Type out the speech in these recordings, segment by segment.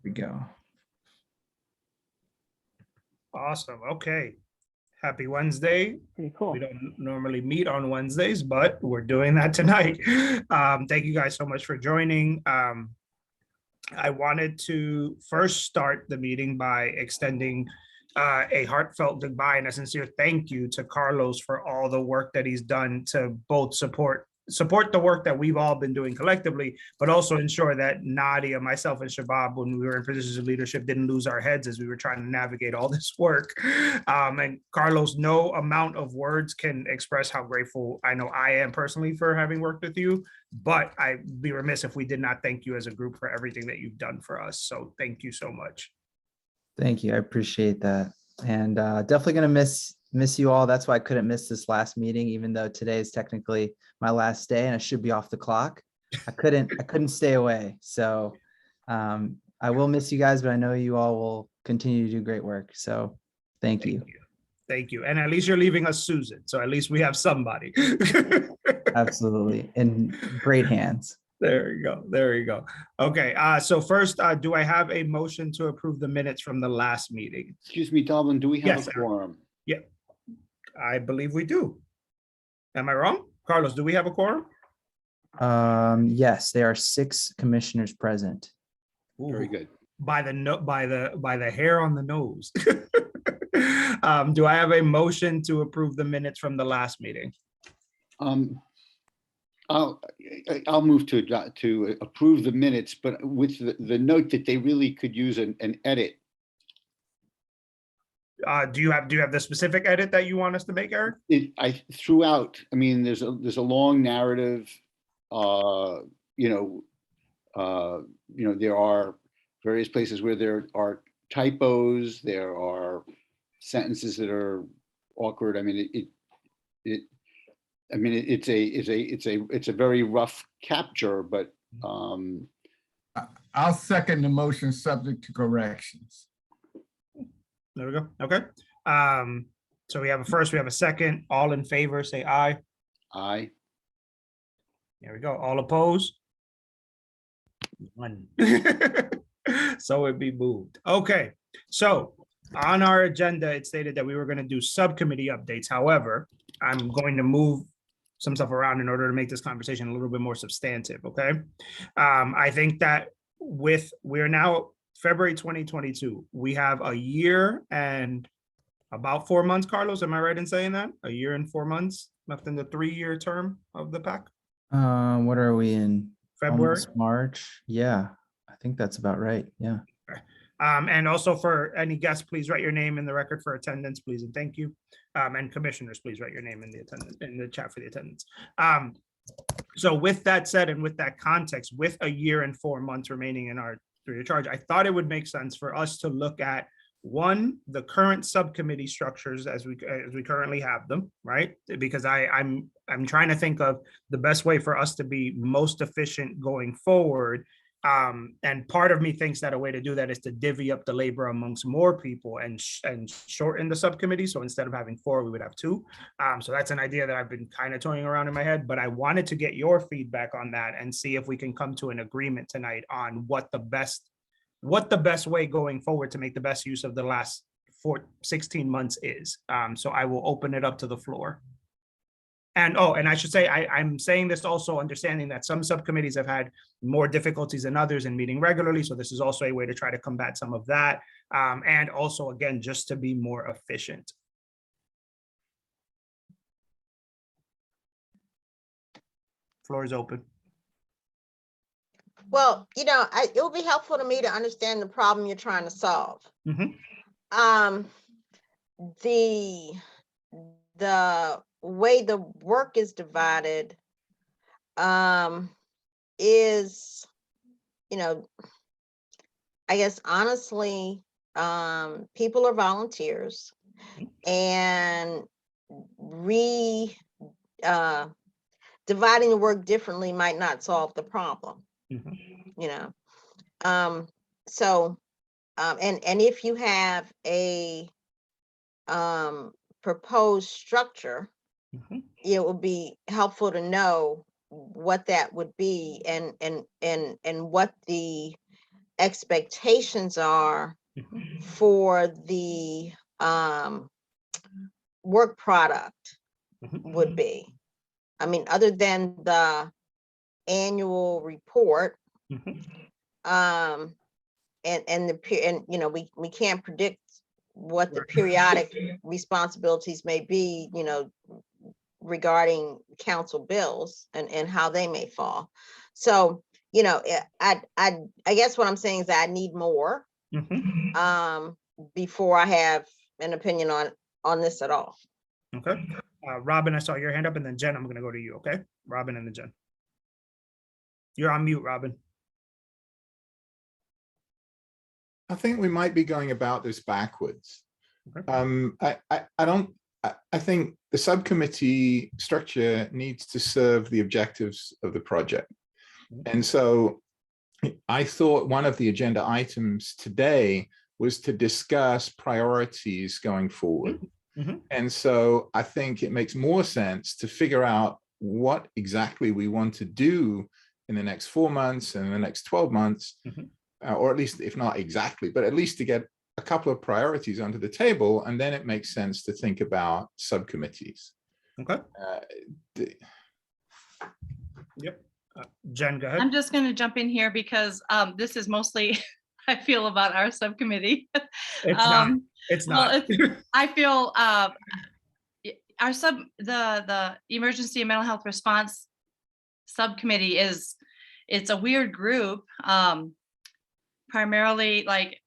we go. Awesome. Okay. Happy Wednesday. Pretty cool. We don't normally meet on Wednesdays, but we're doing that tonight. Thank you guys so much for joining. I wanted to first start the meeting by extending a heartfelt goodbye and a sincere thank you to Carlos for all the work that he's done to both support the work that we've all been doing collectively, but also ensure that Nadia, myself, and Shabab, when we were in positions of leadership, didn't lose our heads as we were trying to navigate all this work. And Carlos, no amount of words can express how grateful I know I am personally for having worked with you, but I'd be remiss if we did not thank you as a group for everything that you've done for us. So thank you so much. Thank you. I appreciate that. And definitely going to miss you all. That's why I couldn't miss this last meeting, even though today is technically my last day and I should be off the clock. I couldn't stay away. So I will miss you guys, but I know you all will continue to do great work. So thank you. Thank you. And at least you're leaving us Susan. So at least we have somebody. Absolutely. In great hands. There you go. There you go. Okay. So first, do I have a motion to approve the minutes from the last meeting? Excuse me, Dublin, do we have Yes, a sir. quorum? Yeah, I believe we do. Am I wrong? Carlos, do we have a quorum? Yes, there are 6 commissioners present. Very good. By the hair on the nose. Do I have a motion to approve the minutes from the last meeting? I'll move to approve the minutes, but with the note that they really could use an edit. Do you have the specific edit that you want us to make, Eric? Throughout, I mean, there's a long narrative. There are various places where there are typos. There are sentences that are awkward. I mean, it's a very rough capture, but I'll second the motion subject to corrections. There we go. Okay. So we have a first, we have a second. All in favor, say aye. Aye. There we go. All opposed? One. So it be moved. Okay. So on our agenda, it stated that we were going to do subcommittee updates. However, I'm going to move some stuff around in order to make this conversation a little bit more substantive. Okay. I think that we're now February 2022. We have a year and about 4 months, Carlos. Am I right in saying that? A year and 4 months left in the 3-year term of the PAC? What are we in? February? Almost March. Yeah, I think that's about right. Yeah. And also for any guests, please write your name in the record for attendance, please, and thank you. And commissioners, please write your name in the chat for the attendance. So with that said, and with that context, with a year and 4 months remaining in our 3-year charge, I thought it would make sense for us to look at one, the current subcommittee structures as we currently have them, right? Because I'm trying to think of the best way for us to be most efficient going forward. And part of me thinks that a way to do that is to divvy up the labor amongst more people and shorten the subcommittee. So instead of having 4, we would have 2. So that's an idea that I've been kind of toying around in my head, but I wanted to get your feedback on that and see if we can come to an agreement tonight on what the best way going forward to make the best use of the last 16 months is. So I will open it up to the floor. And I should say, I'm saying this also understanding that some subcommittees have had more difficulties than others in meeting regularly. So this is also a way to try to combat some of that. And also, again, just to be more efficient. Floor is open. Well, it will be helpful to me to understand the problem you're trying to solve. Mm-hmm. The way the work is divided is, I guess, honestly, people are volunteers, and dividing the work differently might not solve the problem. Mm-hmm. And if you have a proposed structure, mm-hmm, it would be helpful to know what that would be and what the expectations are Mhm. for the work product Mhm. would be. I mean, other than the annual report, Mhm. and you know, we can't predict what the periodic responsibilities may be, you know, regarding council bills and how they may fall. So, you know, I guess what I'm saying is that I need more Mhm. before I have an opinion on this at all. Okay. Robin, I saw your hand up, and then Jen, I'm gonna go to you, okay? Robin and then Jen. You're on mute, Robin. I think we might be going about this backwards. Okay. I think the subcommittee structure needs to serve the objectives of the project. And so I thought one of the agenda items today was to discuss priorities going forward. Mhm. And so I think it makes more sense to figure out what exactly we want to do in the next 4 months and the next 12 months, Mhm. or at least, if not exactly, but at least to get a couple of priorities onto the table. And then it makes sense to think about subcommittees. Okay. Yep. Jen, go ahead. I'm just going to jump in here because this is mostly I feel about our subcommittee. It's not. It's Well, not. I feel our the emergency and mental health response subcommittee it's a weird group. Primarily, like,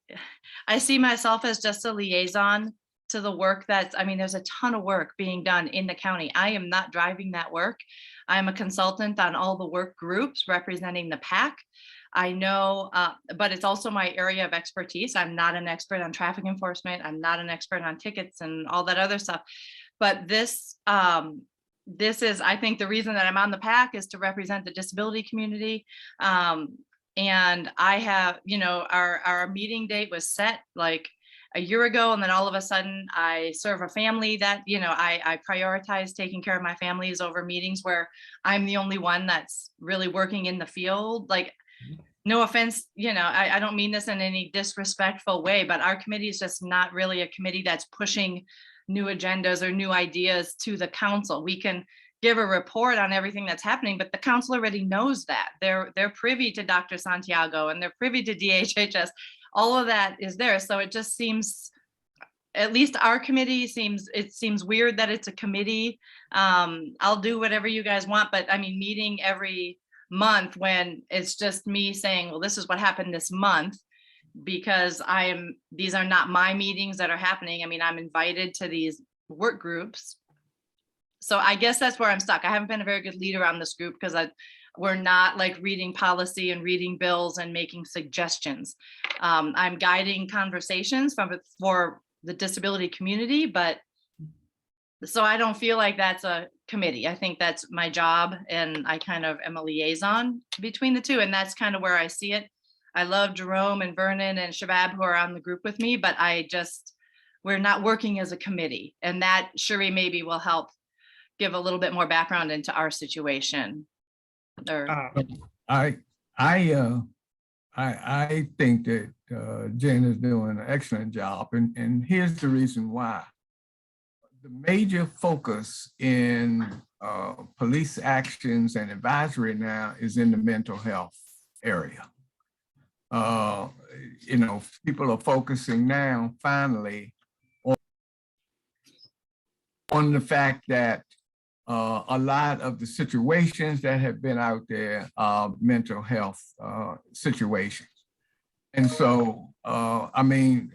I see myself as just a liaison to the work I mean, there's a ton of work being done in the county. I am not driving that work. I'm a consultant on all the work groups representing the PAC. I know, but it's also my area of expertise. I'm not an expert on traffic enforcement. I'm not an expert on tickets and all that other stuff. But this is, I think, the reason that I'm on the PAC is to represent the disability community. And I have, you know, our meeting date was set like a year ago, and then all of a sudden I serve a family that, you know, I prioritize taking care of my families over meetings where I'm the only one that's really working in the field. Like, no offense, you know, I don't mean this in any disrespectful way, but our committee is just not really a committee that's pushing new agendas or new ideas to the council. We can give a report on everything that's happening, but the council already knows that. They're privy to Dr. Santiago and they're privy to DHHS. All of that is there. So it just seems, at least our committee seems weird that it's a committee. I'll do whatever you guys want, but I mean, meeting every month when it's just me saying, well, this is what happened this month, because these are not my meetings that are happening. I mean, I'm invited to these work groups. So I guess that's where I'm stuck. I haven't been a very good leader on this group because we're not like reading policy and reading bills and making suggestions. I'm guiding conversations for the disability community, but so I don't feel like that's a committee. I think that's my job, and I kind of am a liaison between the two, and that's kind of where I see it. I love Jerome and Vernon and Shabab who are on the group with me, but we're not working as a committee, and that Shuri maybe will help give a little bit more background into our situation. I think that Jen is doing an excellent job, and here's the reason why. The major focus in police actions and advisory now is in the mental health area. You know, people are focusing now finally on the fact that a lot of the situations that have been out there are mental health situations. And so, I mean,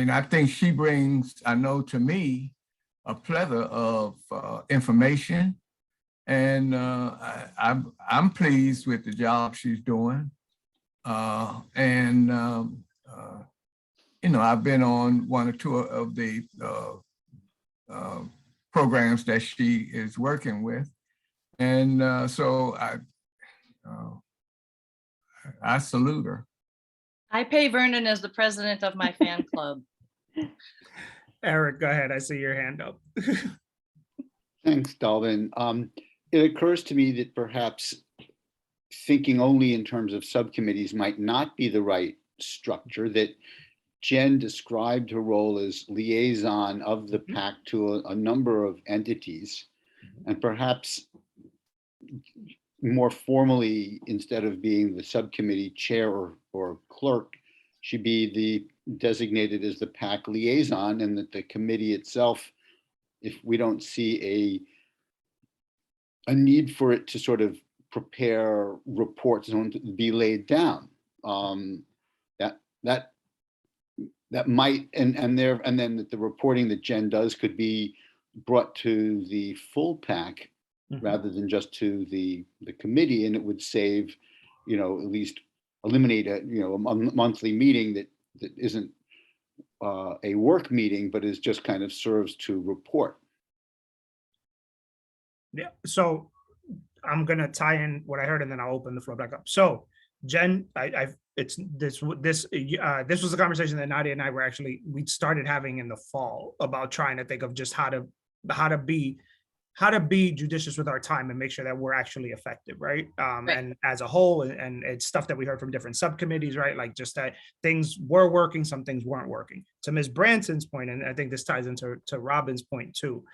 I think she brings, I know to me, a plethora of information. And I'm pleased with the job she's doing. You know, I've been on one or two of the programs that she is working with. And so I salute her. I pay Vernon as the president of my fan club. Eric, go ahead. I see your hand up. Thanks, Dalvin. It occurs to me that perhaps thinking only in terms of subcommittees might not be the right structure, that Jen described her role as liaison of the PAC to a number of entities, and perhaps more formally, instead of being the subcommittee chair or clerk, should be designated as the PAC liaison, and that the committee itself, if we don't see a need for it to sort of prepare reports and be laid down, that might, and then that the reporting that Jen does could be brought to the full PAC rather than just to the committee, and it would save, at least eliminate a monthly meeting that isn't a work meeting, but is just kind of serves to report. Yeah, so I'm gonna tie in what I heard and then I'll open the floor back up. So Jen, this was a conversation that Nadia and I we started having in the fall about trying to think of just how to be judicious with our time and make sure that we're actually effective, right? And as a whole, and it's stuff that we heard from different subcommittees, right? Like just that things were working, some things weren't working. To Ms. Branson's point, and I think this ties into Robin's point too,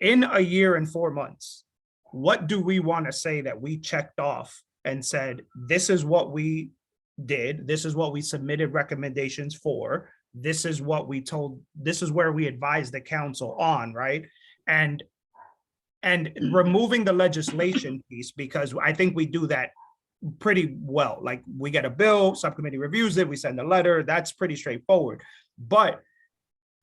in a year and 4 months, what do we want to say that we checked off and said, this is what we did, this is what we submitted recommendations for, this is what we told, this is where we advised the council on, right? And removing the legislation piece, because I think we do that pretty well. Like we get a bill, subcommittee reviews it, we send a letter, that's pretty straightforward. But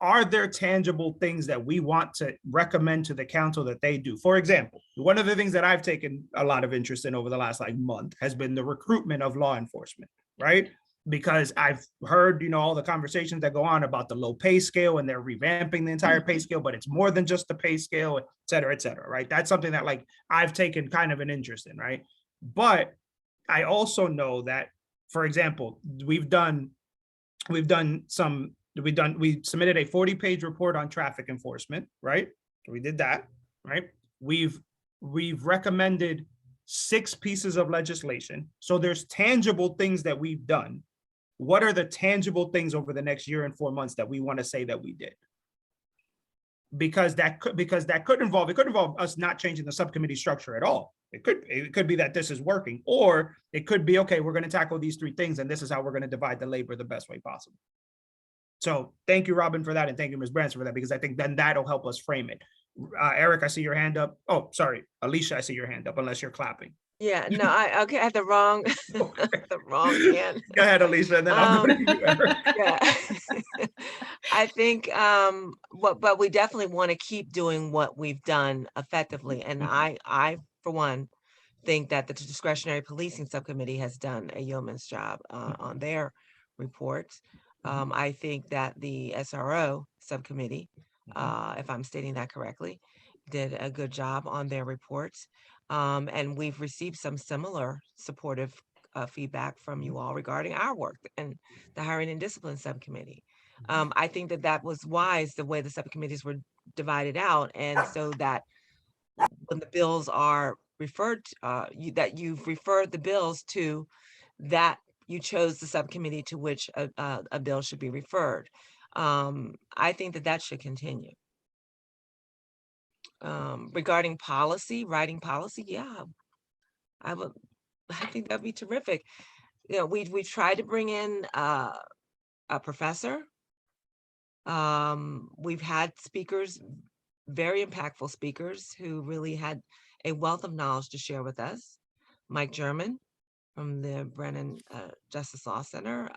are there tangible things that we want to recommend to the council that they do? For example, one of the things that I've taken a lot of interest in over the last month has been the recruitment of law enforcement, right? Because I've heard, all the conversations that go on about the low pay scale, and they're revamping the entire pay scale, but it's more than just the pay scale, et cetera, right? That's something that I've taken kind of an interest in, right? But I also know that, for example, we submitted a 40-page report on traffic enforcement, right? We did that, right? We've recommended 6 pieces of legislation. So there's tangible things that we've done. What are the tangible things over the next year and 4 months that we want to say that we did? Because that could involve us not changing the subcommittee structure at all. It could be that this is working, or it could be, okay, we're going to tackle these 3 things, and this is how we're going to divide the labor the best way possible. So thank you, Robin, for that, and thank you, Ms. Branson, for that, because I think then that'll help us frame it. Eric, I see your hand up. Oh, sorry, Alicia, I see your hand up, unless you're clapping. Yeah, no, I have the wrong the wrong hand. Go ahead, Alicia, and then I'll go to you, Eric. Yeah. I think but we definitely want to keep doing what we've done effectively. And I for one think that the discretionary policing subcommittee has done a yeoman's job on their reports. I think that the SRO subcommittee, if I'm stating that correctly, did a good job on their reports. And we've received some similar supportive feedback from you all regarding our work and the hiring and discipline subcommittee. I think that was wise, the way the subcommittees were divided out. And so that when the bills are referred, that you've referred the bills to, that you chose the subcommittee to which a bill should be referred. I think that should continue. Regarding writing policy, yeah, I think that'd be terrific. We tried to bring in a professor. We've had speakers, very impactful speakers, who really had a wealth of knowledge to share with us. Mike German from the Brennan Justice Law Center,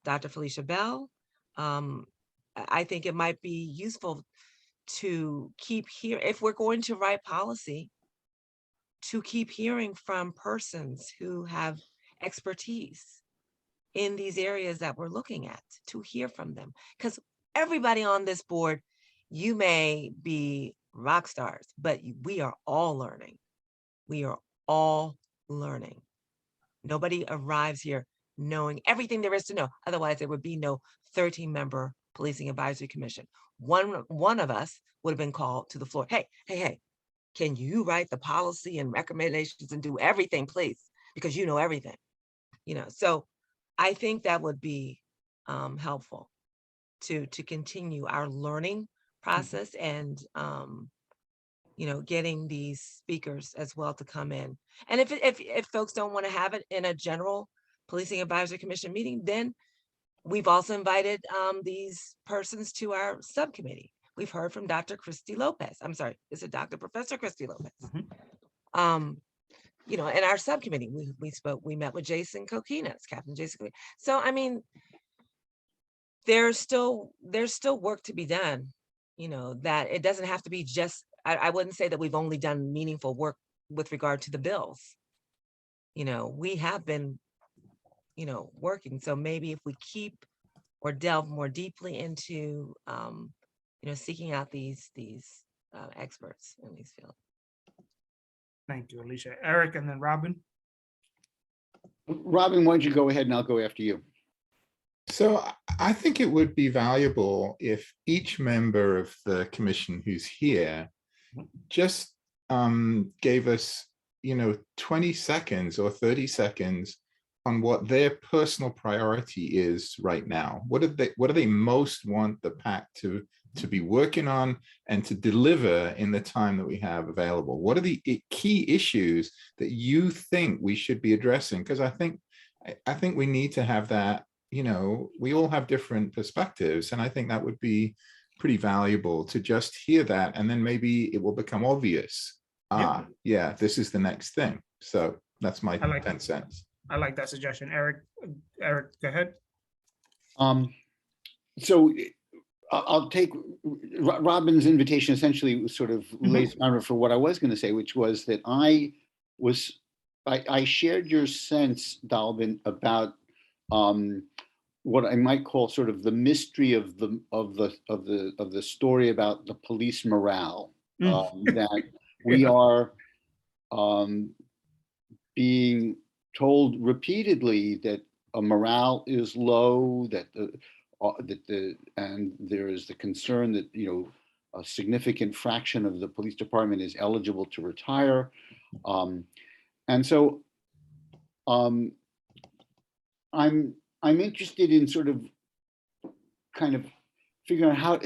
Dr. Felicia Bell. I think it might be useful to keep if we're going to write policy, to keep hearing from persons who have expertise in these areas that we're looking at, to hear from them. Because everybody on this board, you may be rock stars, but we are all learning. We are all learning. Nobody arrives here knowing everything there is to know. Otherwise, there would be no 13-member Policing Advisory Commission. One of us would have been called to the floor. Hey, can you write the policy and recommendations and do everything, please? Because you know everything, so I think that would be helpful to continue our learning process and, getting these speakers as well to come in. And if folks don't want to have it in a general Policing Advisory Commission meeting, then we've also invited these persons to our subcommittee. We've heard from Dr. Christy Lopez. I'm sorry, is it Dr. Professor Christy Lopez? In our subcommittee, we met with Jason Coquinas, Captain Jason Coquinas. So, I mean, there's still work to be done, that it doesn't have to be just, I wouldn't say that we've only done meaningful work with regard to the bills. We have been, working. So maybe if we keep or delve more deeply into, seeking out these experts in these fields. Thank you, Alicia. Eric, and then Robin. Robin, why don't you go ahead and I'll go after you. So I think it would be valuable if each member of the commission who's here just gave us, 20 seconds or 30 seconds on what their personal priority is right now. What do they most want the PAC to be working on and to deliver in the time that we have available? What are the key issues that you think we should be addressing? Because I think we need to have that. We all have different perspectives, and I think that would be pretty valuable to just hear that, and then maybe it will become obvious. Yeah, this is the next thing. So that's my 10 cents. I like that suggestion. Eric, go ahead. So I'll take Robin's invitation. Essentially sort of lays groundwork for what I was going to say, which was that I shared your sense, Dalvin, about what I might call sort of the mystery of the story about the police morale, that we are being told repeatedly that morale is low, and there is the concern that a significant fraction of the police department is eligible to retire, and so I'm interested in sort of kind of figuring out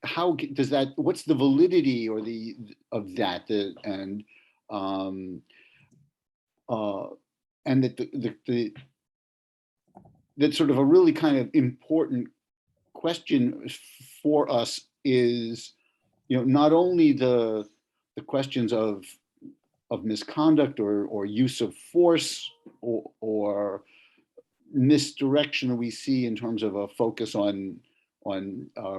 how does that, what's the validity or of that, and that sort of a really kind of important question for us is, not only the questions of misconduct or use of force or misdirection we see in terms of a focus on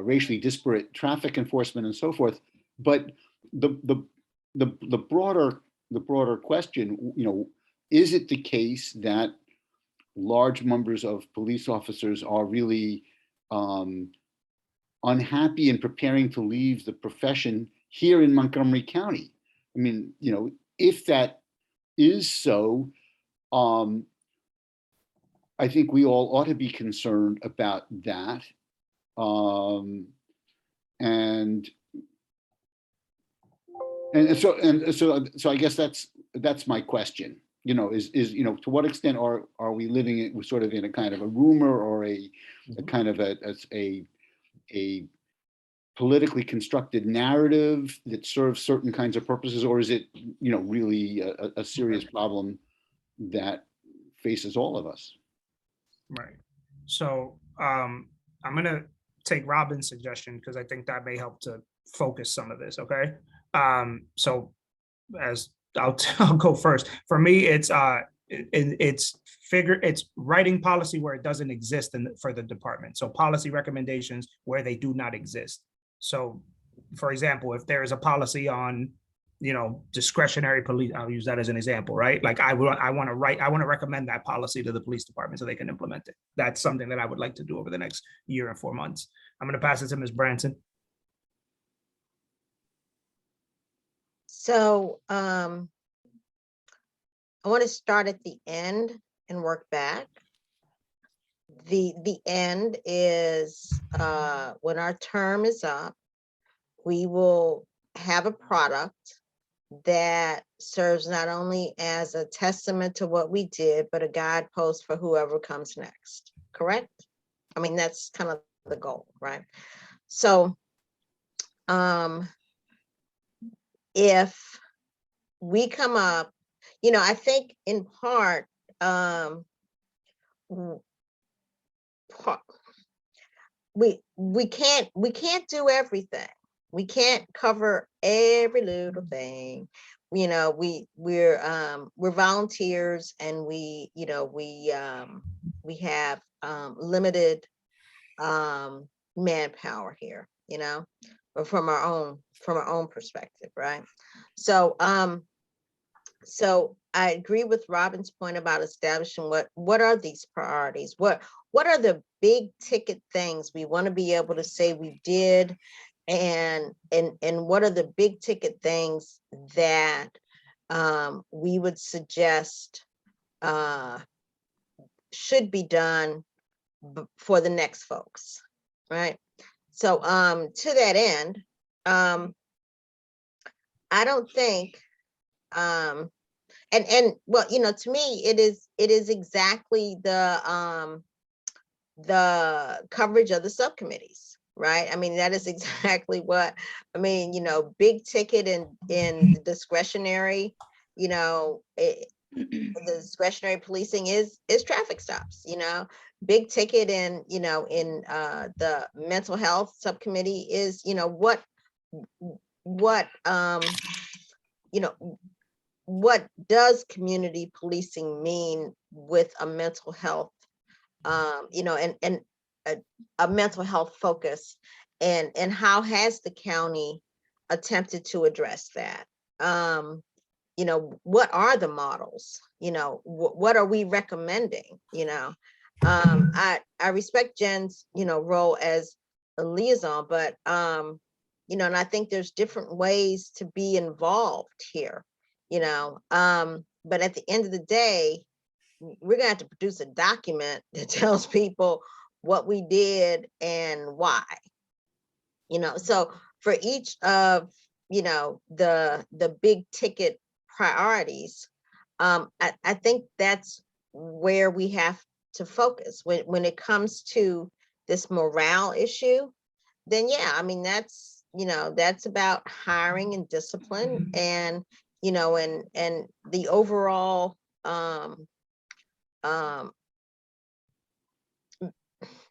racially disparate traffic enforcement and so forth, but the broader question, is it the case that large numbers of police officers are really unhappy and preparing to leave the profession here in Montgomery County? I mean, if that is so, I think we all ought to be concerned about that. So I guess that's my question. Is to what extent are we living it sort of in a kind of a rumor or a kind of a politically constructed narrative that serves certain kinds of purposes, or is it really a serious problem that faces all of us? Right. So I'm gonna take Robin's suggestion because I think that may help to focus some of this. Okay. So as I'll go first. For me, it's writing policy where it doesn't exist for the department. So policy recommendations where they do not exist. So, for example, if there is a policy on, discretionary police, I'll use that as an example, right? Like I want to recommend that policy to the police department so they can implement it. That's something that I would like to do over the next year and 4 months. I'm going to pass it to Ms. Branson. So I want to start at the end and work back. The end is when our term is up, we will have a product that serves not only as a testament to what we did, but a guidepost for whoever comes next, correct? I mean, that's kind of the goal, right? So if we come up, I think in part, we can't do everything. We can't cover every little thing. We're volunteers, and we have limited manpower here, or from our own perspective, right? So I agree with Robin's point about establishing what are these priorities? What are the big ticket things we want to be able to say we did, and what are the big ticket things that we would suggest should be done for the next folks, right? So to that end, I don't think well, to me, it is exactly the coverage of the subcommittees, right? I mean, that is exactly what I mean. Big ticket in the discretionary, the discretionary policing is traffic stops. Big ticket in the mental health subcommittee is what does community policing mean with a mental health, and a mental health focus, and how has the county attempted to address that? What are the models? What are we recommending? I respect Jen's, role as a liaison, but and I think there's different ways to be involved here. But at the end of the day, we're gonna have to produce a document that tells people what we did and why. So for each of the big ticket priorities, I think that's where we have to focus when it comes to this morale issue. Then yeah, I mean, that's about hiring and discipline, and and the overall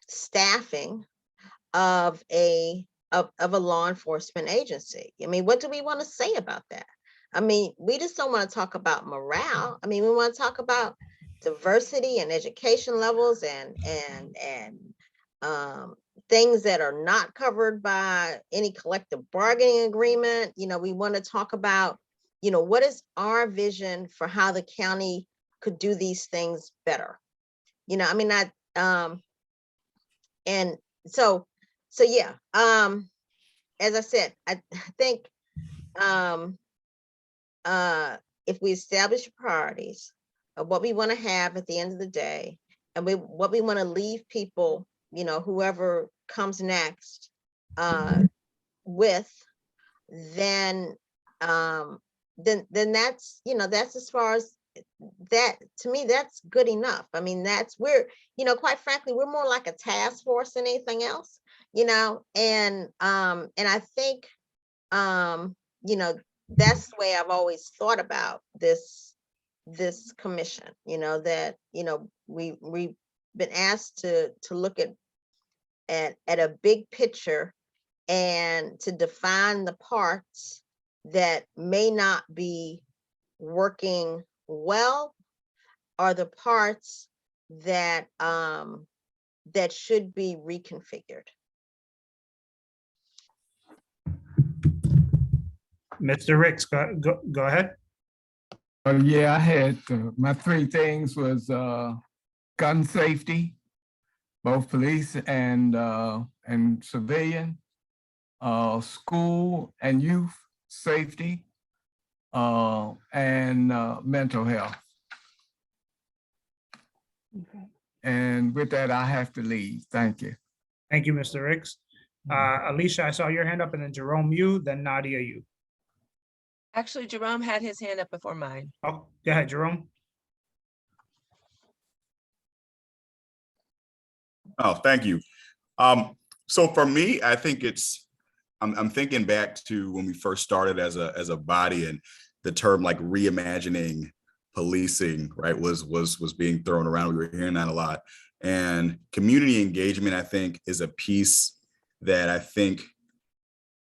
staffing of a law enforcement agency. I mean, what do we want to say about that? I mean, we just don't want to talk about morale. I mean, we want to talk about diversity and education levels, and things that are not covered by any collective bargaining agreement. We want to talk about, what is our vision for how the county could do these things better? I mean, and so yeah, as I said, I think if we establish priorities of what we want to have at the end of the day, and what we want to leave people, whoever comes next, with, then that's, that's as far as that. To me, that's good enough. I mean, we're, quite frankly, we're more like a task force than anything else, and I think, that's the way I've always thought about this commission, that, we've been asked to look at a big picture, and to define the parts that may not be working well, or the parts that that should be reconfigured. Mr. Ricks, go ahead. Yeah, I had, my three things was gun safety, both police and civilian, school and youth safety, and mental health. And with that, I have to leave. Thank you. Thank you, Mr. Ricks. Alicia, I saw your hand up, and then Jerome, you, then Nadia, you. Actually, Jerome had his hand up before mine. Oh, go ahead, Jerome. Oh, thank you. So for me, I think I'm thinking back to when we first started as a body, and the term like reimagining policing, right, was being thrown around. We were hearing that a lot. And community engagement, I think, is a piece that I think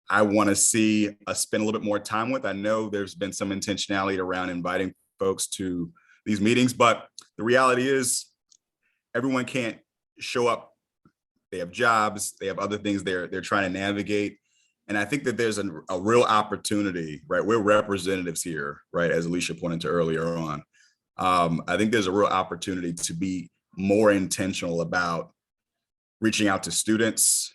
I want to see us spend a little bit more time with. I know there's been some intentionality around inviting folks to these meetings, but the reality is everyone can't show up. They have jobs, they have other things they're trying to navigate. And I think that there's a real opportunity, right? We're representatives here, right? As Alicia pointed to earlier on. I think there's a real opportunity to be more intentional about reaching out to students,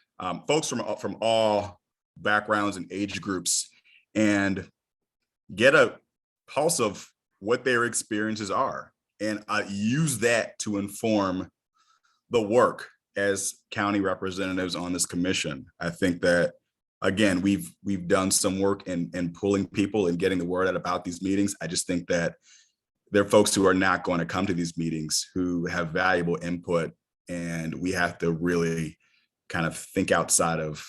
folks from all backgrounds and age groups, and get a pulse of what their experiences are, and use that to inform the work as county representatives on this commission. I think that, again, we've done some work in pulling people and getting the word out about these meetings. I just think that there are folks who are not going to come to these meetings who have valuable input, and we have to really kind of think outside of,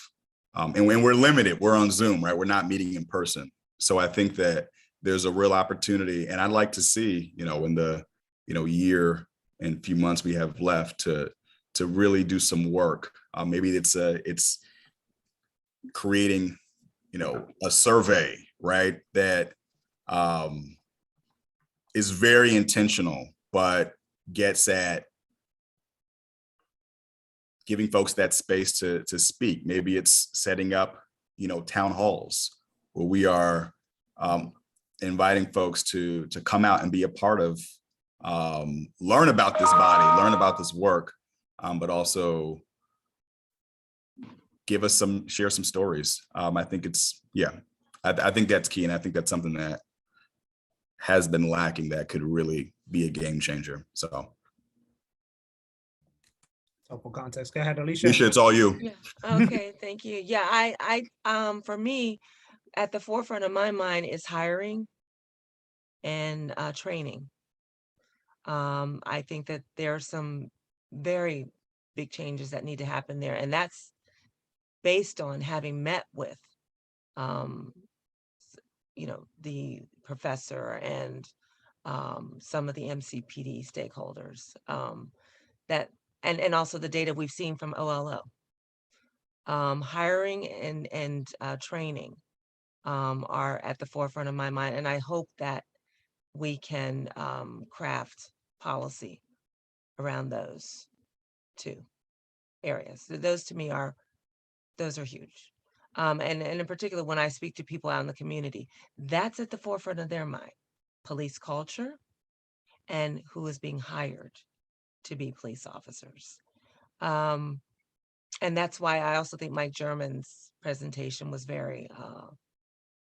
and when we're limited, we're on Zoom, right? We're not meeting in person. So I think that there's a real opportunity, and I'd like to see, in the, year and few months we have left to really do some work. Maybe it's creating, a survey, right? That is very intentional, but gets at giving folks that space to speak. Maybe it's setting up, town halls where we are inviting folks to come out and be a part of, learn about this body, learn about this work, but also share some stories. I think I think that's key. And I think that's something that has been lacking that could really be a game changer. So. Helpful context. Go ahead, Alicia. Alicia, it's all you. Yeah. Okay, thank you. Yeah, I for me, at the forefront of my mind is hiring and training. I think that there are some very big changes that need to happen there, and that's based on having met with the professor and some of the MCPD stakeholders, that and also the data we've seen from OLO. Hiring and training are at the forefront of my mind, and I hope that we can craft policy around those two areas. Those to me are huge. And in particular, when I speak to people out in the community, that's at the forefront of their mind: police culture and who is being hired to be police officers. And that's why I also think Mike German's presentation was very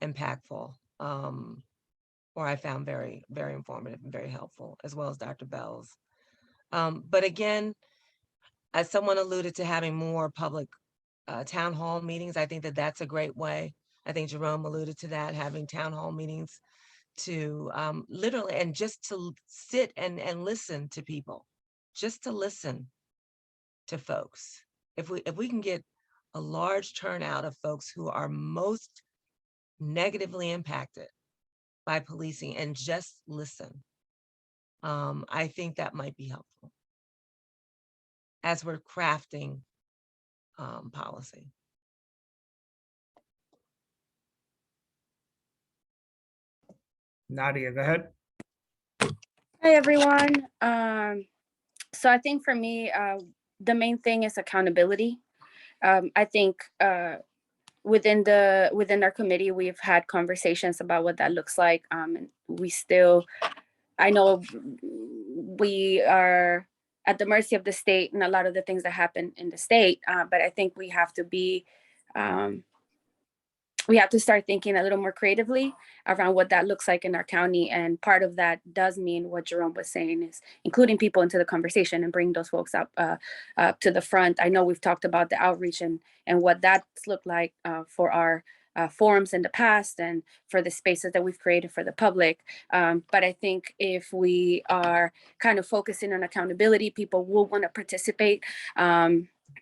impactful, or I found very, very informative and very helpful, as well as Dr. Bell's. But again, as someone alluded to, having more public town hall meetings, I think that that's a great way. I think Jerome alluded to that, having town hall meetings to literally, and just to sit and listen to people, just to listen to folks. If we can get a large turnout of folks who are most negatively impacted by policing and just listen, I think that might be helpful as we're crafting policy. Nadia, go ahead. Hi, everyone. So I think for me, the main thing is accountability. I think within our committee, we've had conversations about what that looks like. And I know we are at the mercy of the state and a lot of the things that happen in the state, but I think we have to start thinking a little more creatively around what that looks like in our county. And part of that does mean what Jerome was saying, is including people into the conversation and bring those folks up to the front. I know we've talked about the outreach and what that's looked like for our forums in the past and for the spaces that we've created for the public. But I think if we are kind of focusing on accountability, people will want to participate.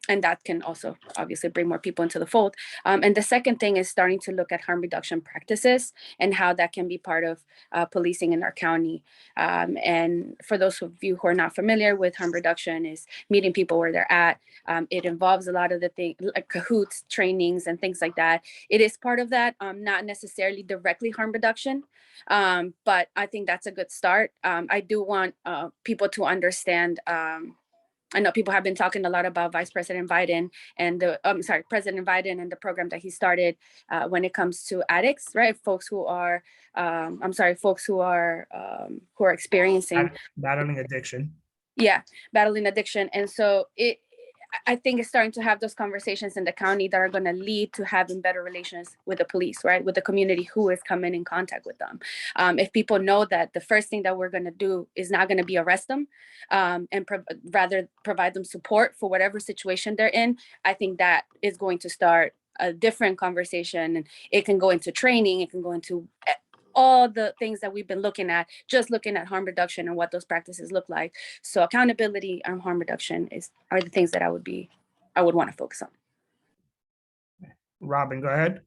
And that can also obviously bring more people into the fold. And the second thing is starting to look at harm reduction practices and how that can be part of policing in our county. And for those of you who are not familiar with harm reduction, is meeting people where they're at. It involves a lot of the things like cahoots, trainings, and things like that. It is part of that, not necessarily directly harm reduction, but I think that's a good start. I do want people to understand. I know people have been talking a lot about President Biden and the program that he started when it comes to addicts, right? Folks who are, folks who are experiencing battling addiction. Yeah, battling addiction. And so I think it's starting to have those conversations in the county that are going to lead to having better relations with the police, right? With the community who is coming in contact with them. If people know that the first thing that we're going to do is not going to be arrest them and rather provide them support for whatever situation they're in, I think that is going to start a different conversation. And it can go into training, it can go into all the things that we've been looking at, just looking at harm reduction and what those practices look like. So accountability and harm reduction are the things that I would want to focus on. Robin, go ahead.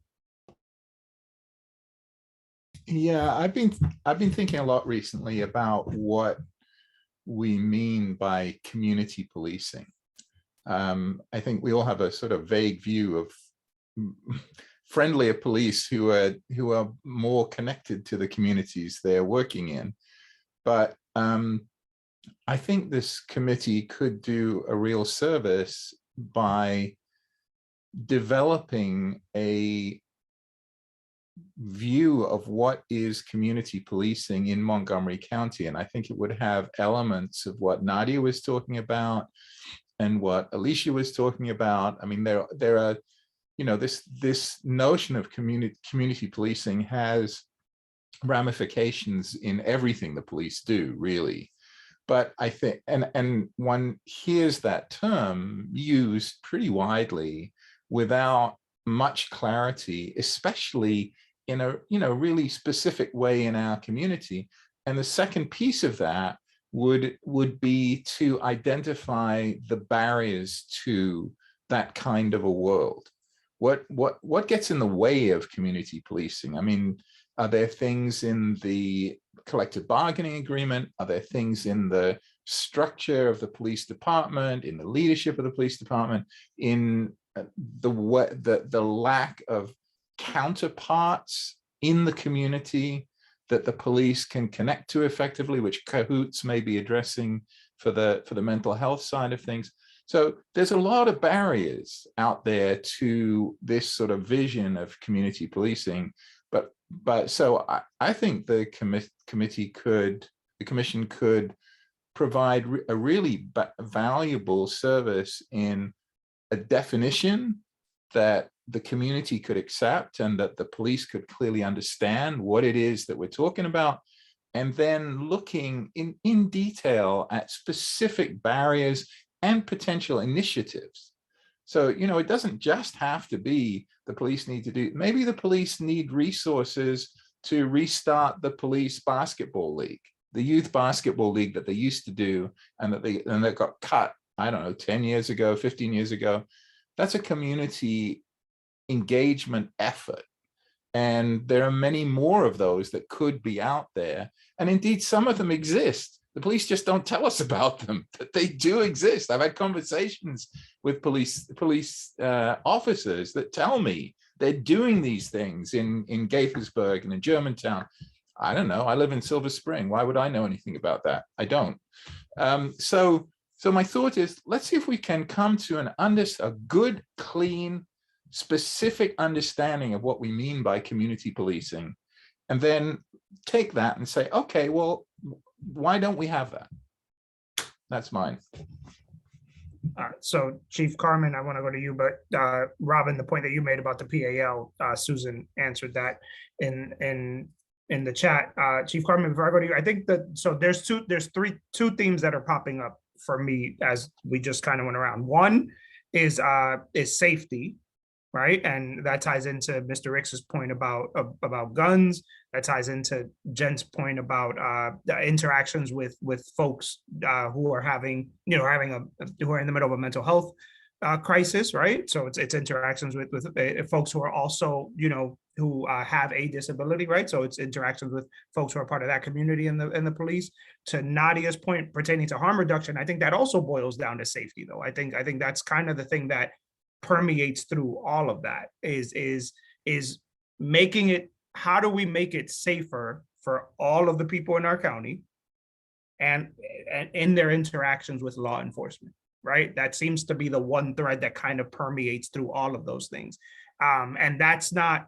Yeah, I've been thinking a lot recently about what we mean by community policing. I think we all have a sort of vague view of friendlier police who are more connected to the communities they're working in. But I think this committee could do a real service by developing a view of what is community policing in Montgomery County. And I think it would have elements of what Nadia was talking about and what Alicia was talking about. I mean, there are, you know, this notion of community policing has ramifications in everything the police do, really. But I think, and one hears that term used pretty widely without much clarity, especially in a really specific way in our community. And the second piece of that would be to identify the barriers to that kind of a world. What gets in the way of community policing? I mean, are there things in the collective bargaining agreement? Are there things in the structure of the police department, in the leadership of the police department, in the lack of counterparts in the community that the police can connect to effectively, which cahoots may be addressing for the mental health side of things? So there's a lot of barriers out there to this sort of vision of community policing. But so I think the commission could provide a really valuable service in a definition that the community could accept and that the police could clearly understand what it is that we're talking about, and then looking in detail at specific barriers and potential initiatives. So, you know, it doesn't just have to be the police need to do, maybe the police need resources to restart the police basketball league, the youth basketball league that they used to do and that got cut, I don't know, 10 years ago, 15 years ago. That's a community engagement effort. And there are many more of those that could be out there. And indeed, some of them exist. The police just don't tell us about them, but they do exist. I've had conversations with police officers that tell me they're doing these things in Gaithersburg and in Germantown. I don't know. I live in Silver Spring. Why would I know anything about that? I don't. So my thought is, let's see if we can come to a good, clean, specific understanding of what we mean by community policing, and then take that and say, okay, well, why don't we have that? That's mine. So Chief Carmen, I want to go to you, but Robin, the point that you made about the PAL, Susan answered that in the chat. Chief Carmen, before I go to you, I think that, so there's two themes that are popping up for me as we just kind of went around. One is safety, right? And that ties into Mr. Ricks's point about guns. That ties into Jen's point about the interactions with folks who are having, who are in the middle of a mental health crisis, right? So it's interactions with folks who are also, who have a disability, right? So it's interactions with folks who are part of that community in the police. To Nadia's point pertaining to harm reduction, I think that also boils down to safety, though. I think that's kind of the thing that permeates through all of that is making it, how do we make it safer for all of the people in our county and in their interactions with law enforcement, right? That seems to be the one thread that kind of permeates through all of those things. And that's not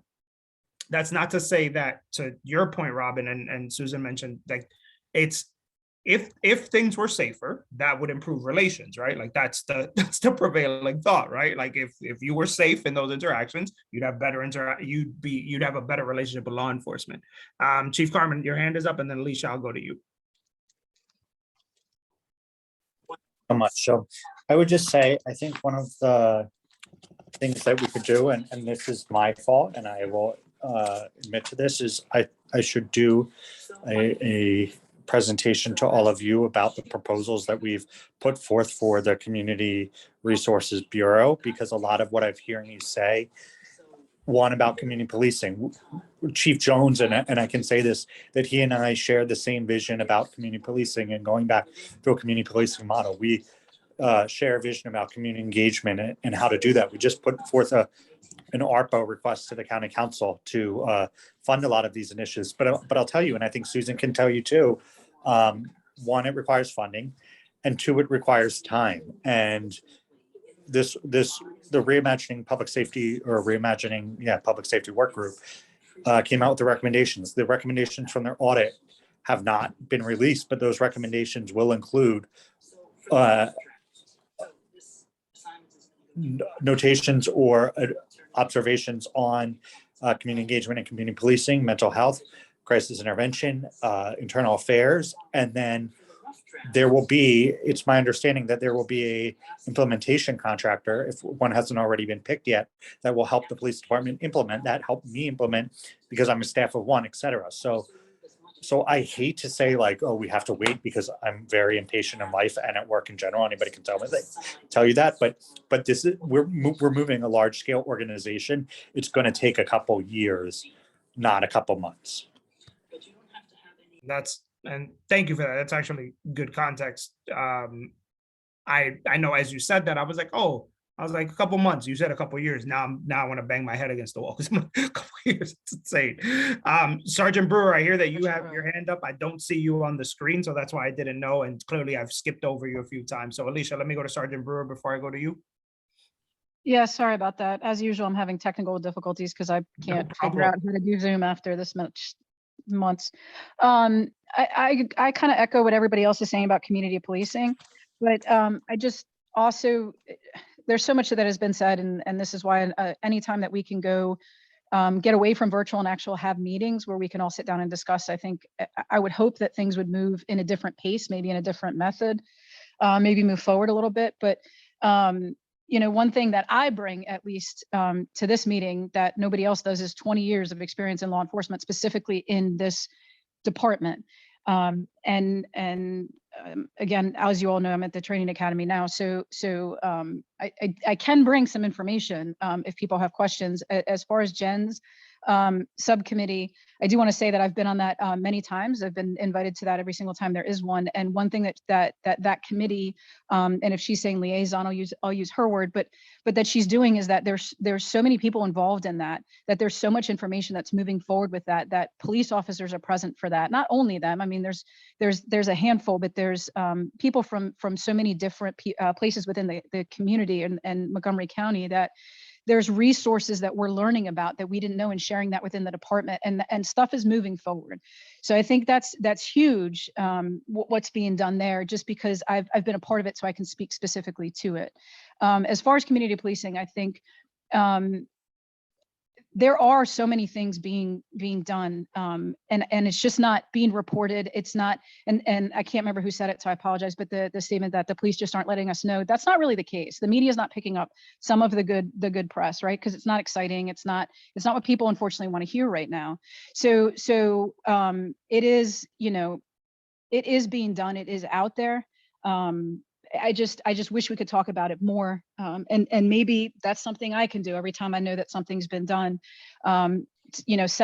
to say that, to your point, Robin, and Susan mentioned, like, it's, if things were safer, that would improve relations, right? Like that's the prevailing thought, right? Like if you were safe in those interactions, you'd have better you'd have a better relationship with law enforcement. Chief Carmen, your hand is up, and then Alicia, I'll go to you. So much. So I would just say, I think one of the things that we could do, and this is my fault, and I will admit to this, is I should do a presentation to all of you about the proposals that we've put forth for the Community Resources Bureau, because a lot of what I'm hearing you say, one, about community policing, Chief Jones, and I can say this, that he and I share the same vision about community policing and going back to a community policing model. We share a vision about community engagement and how to do that. We just put forth an ARPA request to the county council to fund a lot of these initiatives. But I'll tell you, and I think Susan can tell you too, one, it requires funding, and two, it requires time. And the Reimagining Public Safety, or Reimagining, Public Safety Work Group came out with the recommendations. The recommendations from their audit have not been released, but those recommendations will include notations or observations on community engagement and community policing, mental health, crisis intervention, internal affairs, and then there will be, it's my understanding that there will be a implementation contractor, if one hasn't already been picked yet, that will help the police department implement that, help me implement, because I'm a staff of one, et cetera. So I hate to say like, oh, we have to wait, because I'm very impatient in life and at work in general. Anybody can tell you that, but this is, we're moving a large scale organization. It's going to take a couple years, not a couple months. And thank you for that. That's actually good context. I know as you said that, I was like a couple months. You said a couple years. Now I want to bang my head against the wall. A couple years, it's insane. Sergeant Brewer, I hear that you have your hand up. I don't see you on the screen, so that's why I didn't know. And clearly I've skipped over you a few times. So Alicia, let me go to Sergeant Brewer before I go to you. Yeah, sorry about that. As usual, I'm having technical difficulties because I can't figure out how to do Zoom after this much months. I kind of echo what everybody else is saying about community policing, but I just also, there's so much that has been said, and this is why anytime that we can go get away from virtual and actual have meetings where we can all sit down and discuss, I think I would hope that things would move in a different pace, maybe in a different method, maybe move forward a little bit. But one thing that I bring, at least to this meeting, that nobody else does, is 20 years of experience in law enforcement, specifically in this department. Again, as you all know, I'm at the training academy now. So I can bring some information if people have questions. As far as Jen's subcommittee, I do want to say that I've been on that many times. I've been invited to that every single time there is one. And one thing that committee, and if she's saying liaison, I'll use her word, but that she's doing is that there's so many people involved in that there's so much information that's moving forward with that police officers are present for that. Not only them, I mean, there's a handful, but there's people from so many different places within the community and Montgomery County, that there's resources that we're learning about that we didn't know, and sharing that within the department, and stuff is moving forward. So I think that's huge, what's being done there, just because I've been a part of it, so I can speak specifically to it. As far as community policing, I think there are so many things being done, and it's just not being reported. It's not, and I can't remember who said it, so I apologize, but the statement that the police just aren't letting us know, that's not really the case. The media is not picking up some of the good press, right? Because it's not exciting. It's not what people unfortunately want to hear right now. So it is, it is being done. It is out there. I just wish we could talk about it more. And maybe that's something I can do every time I know that something's been done. Send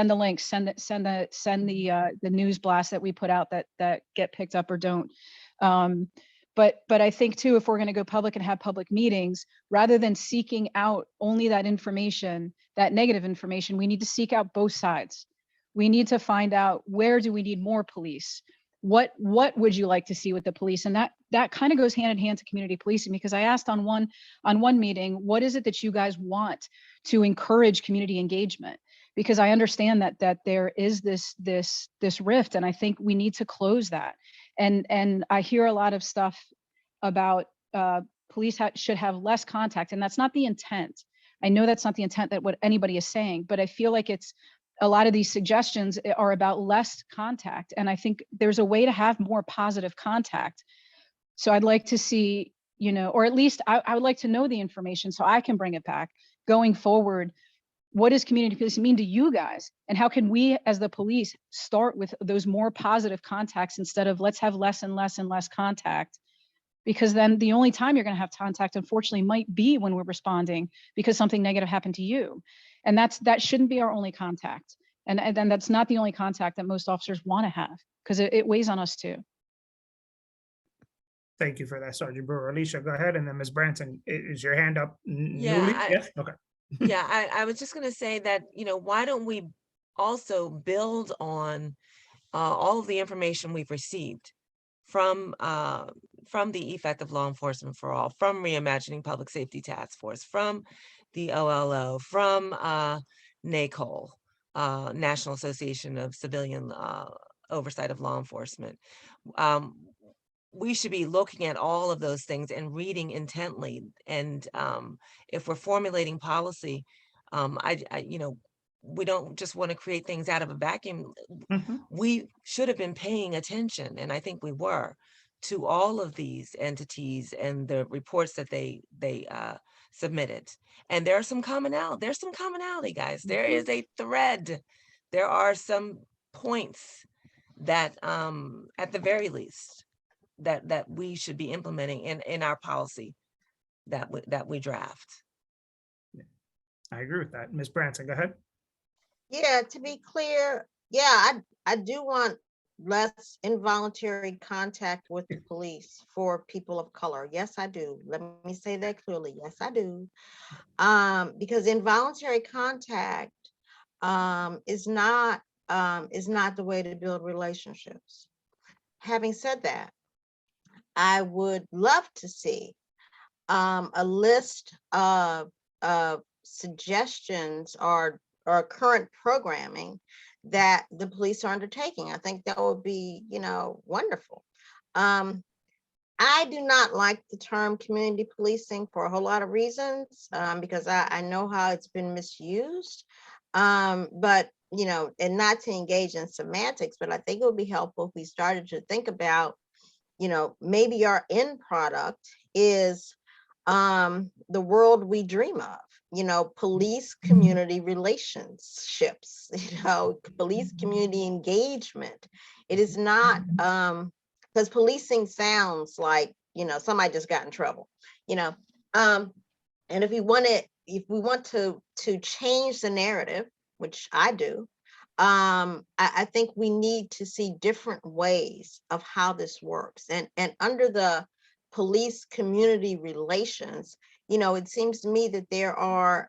the links, send the news blast that we put out that get picked up or don't. But I think too, if we're going to go public and have public meetings, rather than seeking out only that information, that negative information, we need to seek out both sides. We need to find out, where do we need more police? What would you like to see with the police? And that kind of goes hand in hand to community policing, because I asked on one meeting, what is it that you guys want to encourage community engagement? Because I understand that there is this rift, and I think we need to close that. And I hear a lot of stuff about police should have less contact, and that's not the intent. I know that's not the intent that what anybody is saying, but I feel like a lot of these suggestions are about less contact. And I think there's a way to have more positive contact. So I'd like to see, or at least I would like to know the information so I can bring it back going forward. What does community policing mean to you guys? And how can we as the police start with those more positive contacts instead of let's have less and less and less contact? Because then the only time you're going to have contact, unfortunately, might be when we're responding because something negative happened to you. And that shouldn't be our only contact. And then that's not the only contact that most officers want to have, because it weighs on us too. Thank you for that, Sergeant Brewer. Alicia, go ahead. And then Ms. Branson, is your hand up Yeah, newly? Yes, okay. Yeah, I was just going to say that, why don't we also build on all of the information we've received from the Effective Law Enforcement for All, from Reimagining Public Safety Task Force, from the OLO, from NACOL, National Association of Civilian Oversight of Law Enforcement. We should be looking at all of those things and reading intently. And if we're formulating policy, we don't just want to create things out of a vacuum. We should have been paying attention, and I think we were, to all of these entities and the reports that they submitted. And there's some commonality, guys. There is a thread. There are some points that, at the very least, that we should be implementing in our policy that we draft. I agree with that. Ms. Branson, go ahead. Yeah, to be clear, yeah, I do want less involuntary contact with the police for people of color. Yes, I do. Let me say that clearly. Yes, I do. Because involuntary contact is not the way to build relationships. Having said that, I would love to see a list of suggestions or current programming that the police are undertaking. I think that would be, wonderful. I do not like the term community policing for a whole lot of reasons, because I know how it's been misused. But, and not to engage in semantics, but I think it would be helpful if we started to think about, maybe our end product is the world we dream of. Police community relationships, police community engagement. It is not, because policing sounds like, somebody just got in trouble, and if we want to change the narrative, which I do, I think we need to see different ways of how this works. And under the police community relations, it seems to me that there are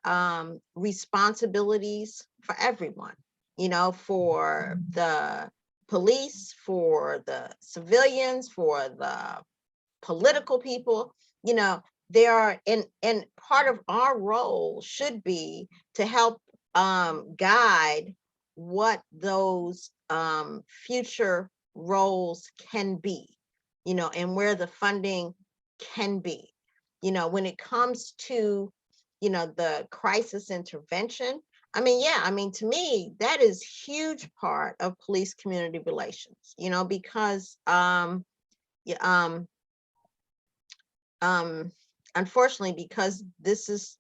responsibilities for everyone, for the police, for the civilians, for the political people, there are, and part of our role should be to help guide what those future roles can be, and where the funding can be. When it comes to, the crisis intervention, I mean, yeah, I mean, to me, that is huge part of police community relations, you know, because yeah, unfortunately, because this is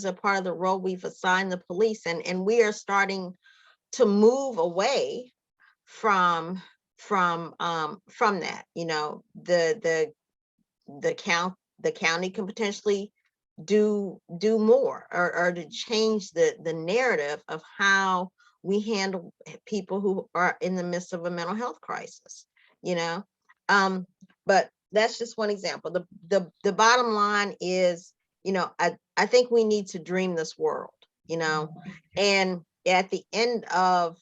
a part of the role we've assigned the police, and we are starting to move away from that. You know, the county can potentially do more, or to change the narrative of how we handle people who are in the midst of a mental health crisis, you know. But that's just one example. The bottom line is, you know, I think we need to dream this world, you know, and at the end of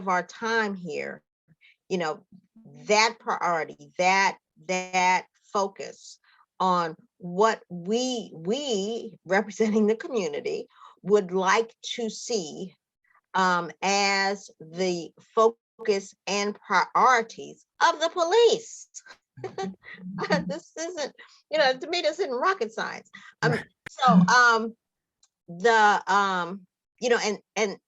our time here, you know, that priority, that focus on what we representing the community would like to see as the focus and priorities of the police. This isn't, you know, to me, this isn't rocket science. You know, and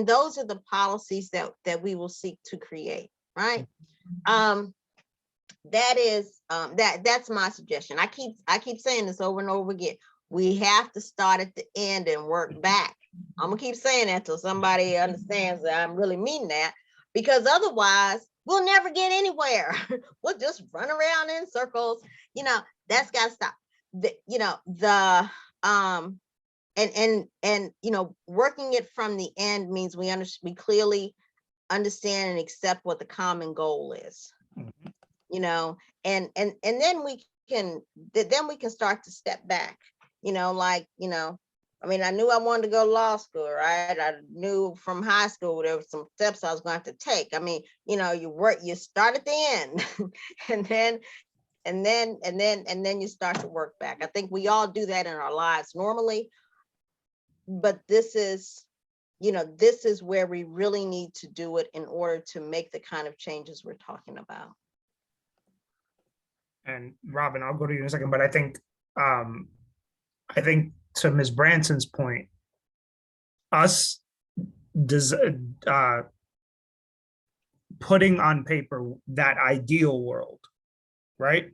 those are the policies that we will seek to create, right? That is that's my suggestion. I keep saying this over and over again. We have to start at the end and work back. I'm gonna keep saying that till somebody understands that I'm really meaning that, because otherwise we'll never get anywhere. We'll just run around in circles. You know, that's got to stop. You know, and you know, working it from the end means we clearly understand and accept what the common goal is. You know, and then we can start to step back. You know, like, you know, I mean, I knew I wanted to go to law school, right? I knew from high school there were some steps I was going to have to take. I mean, you know, you start at the end, and then you start to work back. I think we all do that in our lives normally, but this is, you know, this is where we really need to do it in order to make the kind of changes we're talking about. And Robin, I'll go to you in a second, but I think to Ms. Branson's point, us putting on paper that ideal world, right?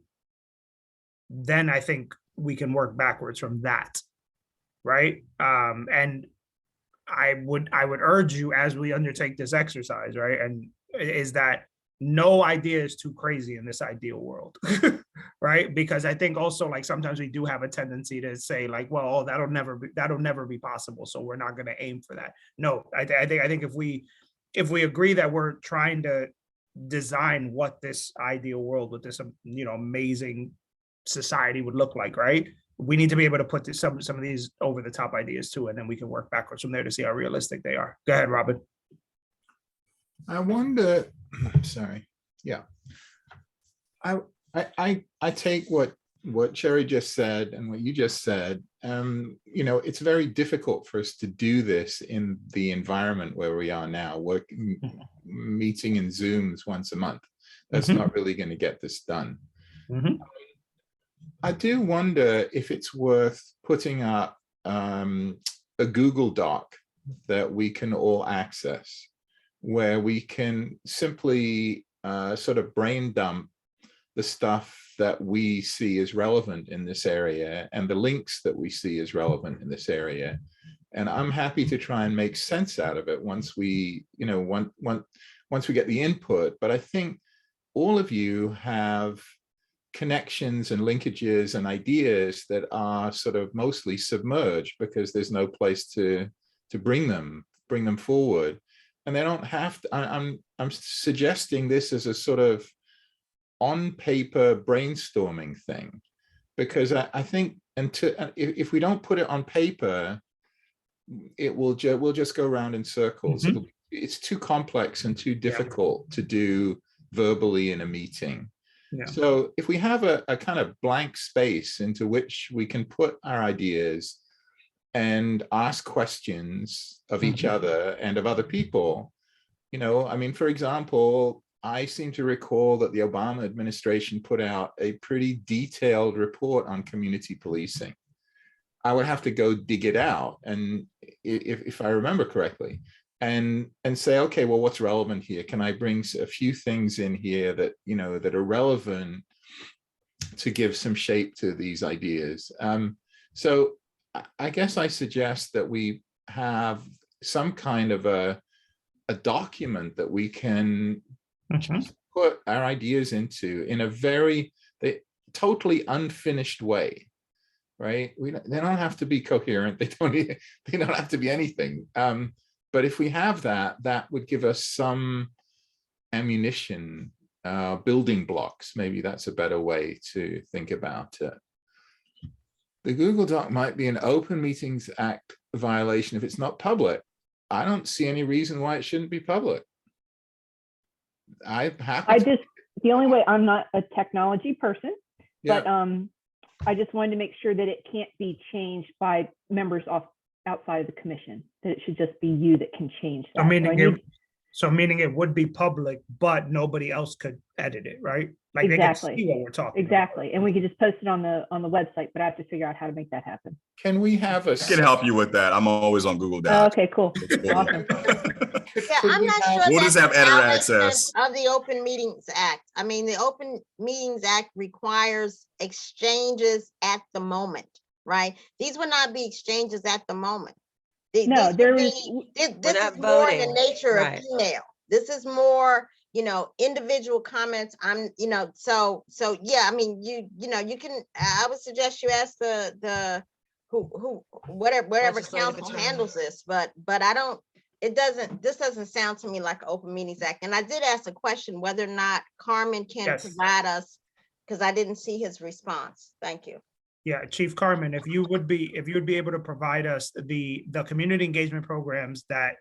Then I think we can work backwards from that, right? And I would urge you, as we undertake this exercise, right, and is that no idea is too crazy in this ideal world, right? Because I think also, like, sometimes we do have a tendency to say, like, well, oh, that'll never be possible, so we're not going to aim for that. No, I think if we agree that we're trying to design what this ideal world with this, you know, amazing society would look like, right? We need to be able to put some of these over the top ideas too, and then we can work backwards from there to see how realistic they are. Go ahead, Robin. I wonder, sorry. Yeah. I take what Sherry just said and what you just said. You know, it's very difficult for us to do this in the environment where we are now, meeting in Zooms once a month. That's not really going to get this done. I do wonder if it's worth putting up a Google Doc that we can all access, where we can simply sort of brain dump the stuff that we see as relevant in this area and the links that we see as relevant in this area. And I'm happy to try and make sense out of it once we, you know, once we get the input. But I think all of you have connections and linkages and ideas that are sort of mostly submerged because there's no place to bring them forward. And they don't have to, I'm suggesting this as a sort of on paper brainstorming thing, because I think if we don't put it on paper, we'll just go around in circles. It's too complex and too difficult to do verbally in a meeting. So if we have a kind of blank space into which we can put our ideas and ask questions of each other and of other people, you know, I mean, for example, I seem to recall that the Obama administration put out a pretty detailed report on community policing. I would have to go dig it out, and if I remember correctly, and say, okay, well, what's relevant here? Can I bring a few things in here that, you know, that are relevant to give some shape to these ideas? So I guess I suggest that we have some kind of a document that we can just put our ideas into in a very totally unfinished way, right? They don't have to be coherent. They don't have to be anything. But if we have that, that would give us some ammunition, building blocks. Maybe that's a better way to think about it. The Google Doc might be an Open Meetings Act violation if it's not public. I don't see any reason why it shouldn't be public. The only way, I'm not a technology person, Yeah. but I just wanted to make sure that it can't be changed by members outside of the commission, that it should just be you that can change that. Meaning it would be public, but nobody else could edit it, right? Like Exactly. they can see what we're talking Exactly. about. And we could just post it on the website, but I have to figure out how to make that happen. Can we have a? I can help you with that. I'm always on Google Oh, Docs. okay, cool. Awesome. Yeah, I'm not sure. We'll that's just have the editor violation access. Of the Open Meetings Act. I mean, the Open Meetings Act requires exchanges at the moment, right? These would not be exchanges at the moment. No, This not is more in the voting. nature Right. of email. This is more, you know, individual comments. You know, so yeah, I mean, you can, I would suggest you ask the whatever Legislative council attorney. handles this, but I don't, this doesn't sound to me like an Open Meetings Act. And I did ask a question whether or not Carmen can Yes. provide us, because I didn't see his response. Thank you. Yeah, Chief Carmen, if you would be able to provide us the community engagement programs that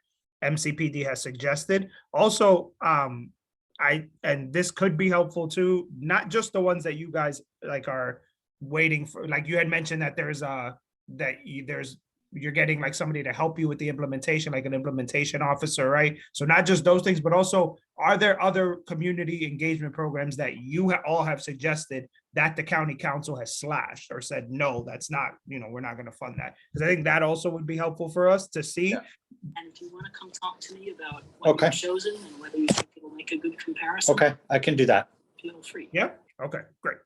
MCPD has suggested. Also, and this could be helpful too, not just the ones that you guys like are waiting for. Like you had mentioned that you're getting like somebody to help you with the implementation, like an implementation officer, right? So not just those things, but also, are there other community engagement programs that you all have suggested that the county council has slashed or said, no, that's not, you know, we're not going to fund that? Because I think that also would be helpful for us to see. Yeah. And if you want to come talk to me about what Okay. you've chosen and whether you think it'll make a good comparison. Okay, I can do that. Feel free. Yeah. Okay, great.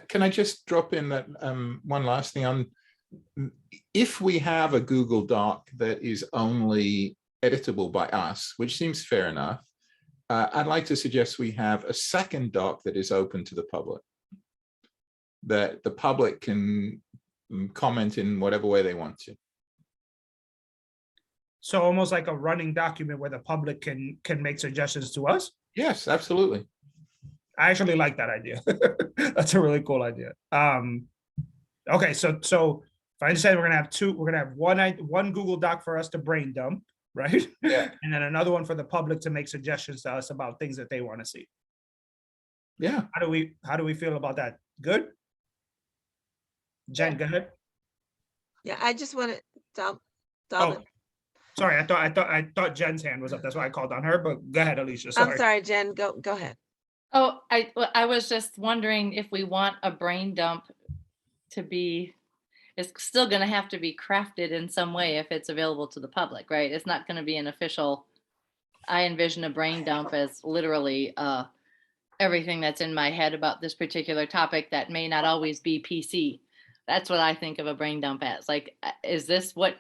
Can I just drop in that one last thing on? If we have a Google Doc that is only editable by us, which seems fair enough, I'd like to suggest we have a second doc that is open to the public, that the public can comment in whatever way they want to. So almost like a running document where the public can make suggestions to us. Yes, absolutely. I actually like that idea. That's a really cool idea. Okay, so if I understand, we're gonna have one Google Doc for us to brain dump, right? Yeah. And then another one for the public to make suggestions to us about things that they want to see. Yeah. How do we feel about that? Good? Jen, go ahead. Yeah, I just want to, Oh, sorry, I thought Jen's hand was up. That's why I called on her, but go ahead, Alicia. Sorry. I'm sorry, Jen, go ahead. Oh, I was just wondering if we want a brain dump to be, it's still going to have to be crafted in some way if it's available to the public, right? It's not going to be an official, I envision a brain dump as literally everything that's in my head about this particular topic that may not always be PC. That's what I think of a brain dump as. Like, is this what,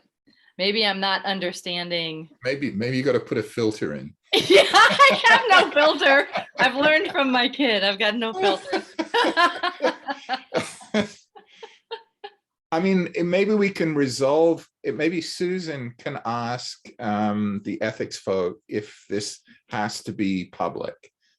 maybe I'm not understanding. Maybe you got to put a filter in. Yeah, I have no filter. I've learned from my kid. I've got no filter. I mean, maybe we can resolve it. Maybe Susan can ask the ethics folk if this has to be public,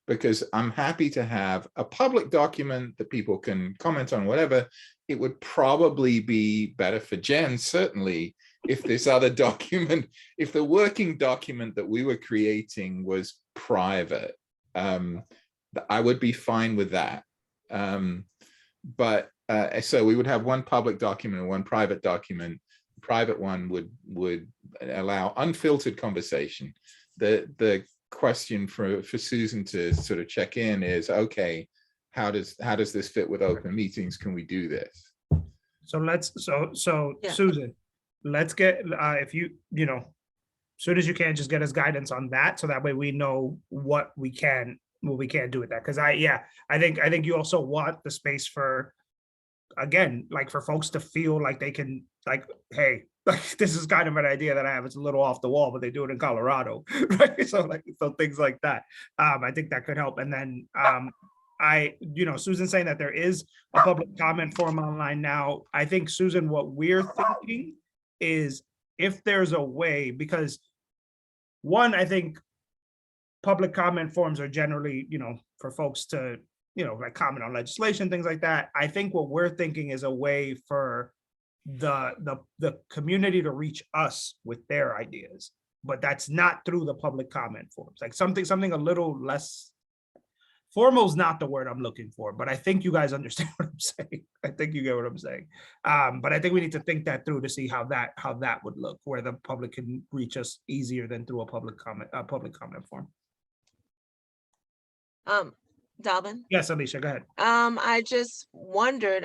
because I'm happy to have a public document that people can comment on, whatever. It would probably be better for Jen, certainly, if this other document, if the working document that we were creating was private. I would be fine with that. So we would have one public document and one private document. The private one would allow unfiltered conversation. The question for Susan to sort of check in is, okay, how does this fit with open meetings? Can we do this? So Yeah. Susan, let's get, if you know, soon as you can, just get us guidance on that. So that way we know what we can do with that. Cause I think you also want the space for, again, like for folks to feel like they can, like, hey, like this is kind of an idea that I have. It's a little off the wall, but they do it in Colorado, right? So things like that. I think that could help. And then Susan saying that there is a public comment forum online now. I think, Susan, what we're thinking is if there's a way, because one, I think public comment forums are generally, for folks to, like comment on legislation, things like that. I think what we're thinking is a way for the community to reach us with their ideas, but that's not through the public comment forums. Like something a little less formal is not the word I'm looking for, but I think you guys understand what I'm saying. I think you get what I'm saying. But I think we need to think that through to see how that would look, where the public can reach us easier than through a public comment form. Dalvin? Yes, Alicia, go ahead. I just wondered,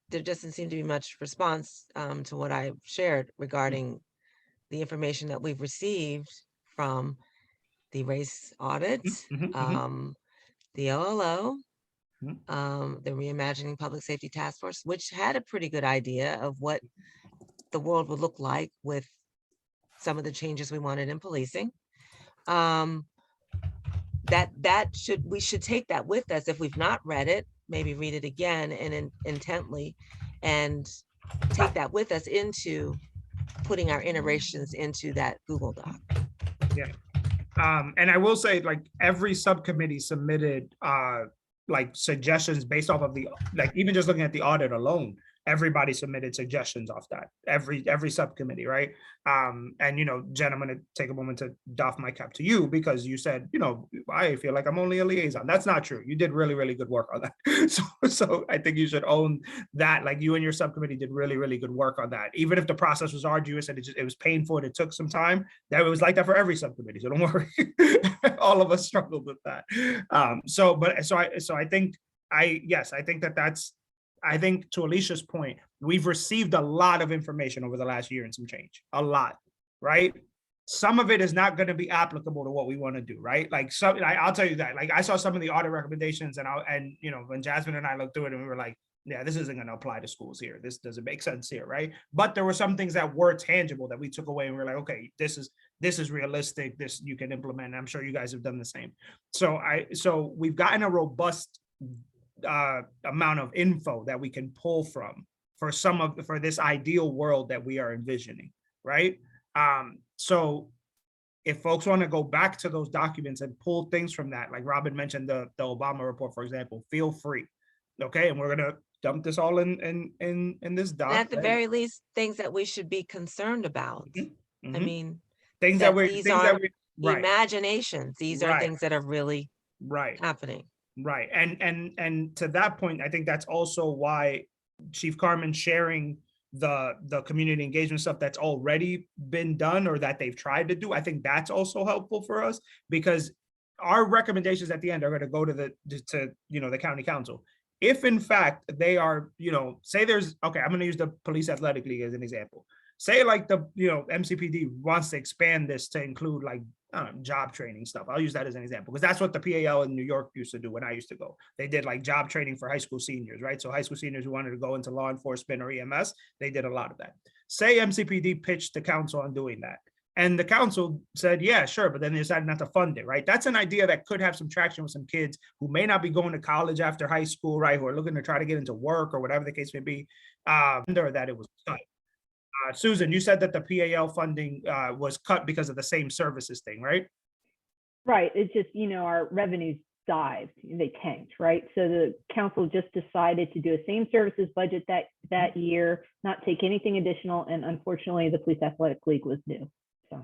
there doesn't seem to be much response to what I shared regarding the information that we've received from the race audit, the OLO, the Reimagining Public Safety Task Force, which had a pretty good idea of what the world would look like with some of the changes we wanted in policing. We should take that with us. If we've not read it, maybe read it again and intently, and take that with us into putting our iterations into that Google Doc. Yeah. And I will say, like, every subcommittee submitted like suggestions based off of even just looking at the audit alone, everybody submitted suggestions off that, every subcommittee, right? And Jen, I'm going to take a moment to doff my cap to you, because you said, I feel like I'm only a liaison. That's not true. You did really, really good work on that. So I think you should own that. Like, you and your subcommittee did really, really good work on that. Even if the process was arduous and it was painful and it took some time, that it was like that for every subcommittee. So don't worry. All of us struggled with that. I think to Alicia's point, we've received a lot of information over the last year and some change, a lot, right? Some of it is not going to be applicable to what we want to do, right? Like, I'll tell you that. Like, I saw some of the audit recommendations, and when Jasmine and I looked through it, and we were like, yeah, this isn't going to apply to schools here. This doesn't make sense here, right? But there were some things that were tangible that we took away, and we were like, okay, this is realistic. This you can implement. I'm sure you guys have done the same. So we've gotten a robust amount of info that we can pull from for this ideal world that we are envisioning, right? So if folks want to go back to those documents and pull things from that, like Robin mentioned the Obama report, for example, feel free. Okay, and we're gonna dump this all in this doc. And at the very least, things that we should be concerned about. I mean, things that we imaginations. These are things that are really happening. Right. And to that point, I think that's also why Chief Carmen sharing the community engagement stuff that's already been done or that they've tried to do. I think that's also helpful for us, because our recommendations at the end are going to go to the county council. If in fact they are, say there's, okay, I'm going to use the Police Athletic League as an example. Say like the, MCPD wants to expand this to include like job training stuff. I'll use that as an example, because that's what the PAL in New York used to do when I used to go. They did like job training for high school seniors, right? So high school seniors who wanted to go into law enforcement or EMS, they did a lot of that. Say MCPD pitched the council on doing that, and the council said, yeah, sure, but then they decided not to fund it, right? That's an idea that could have some traction with some kids who may not be going to college after high school, right? Who are looking to try to get into work or whatever the case may be, or that it was cut. Susan, you said that the PAL funding was cut because of the same services thing, right? Right. It's just, our revenues dived, they tanked, right? So the council just decided to do a same services budget that year, not take anything additional. And unfortunately, the Police Athletic League was new. So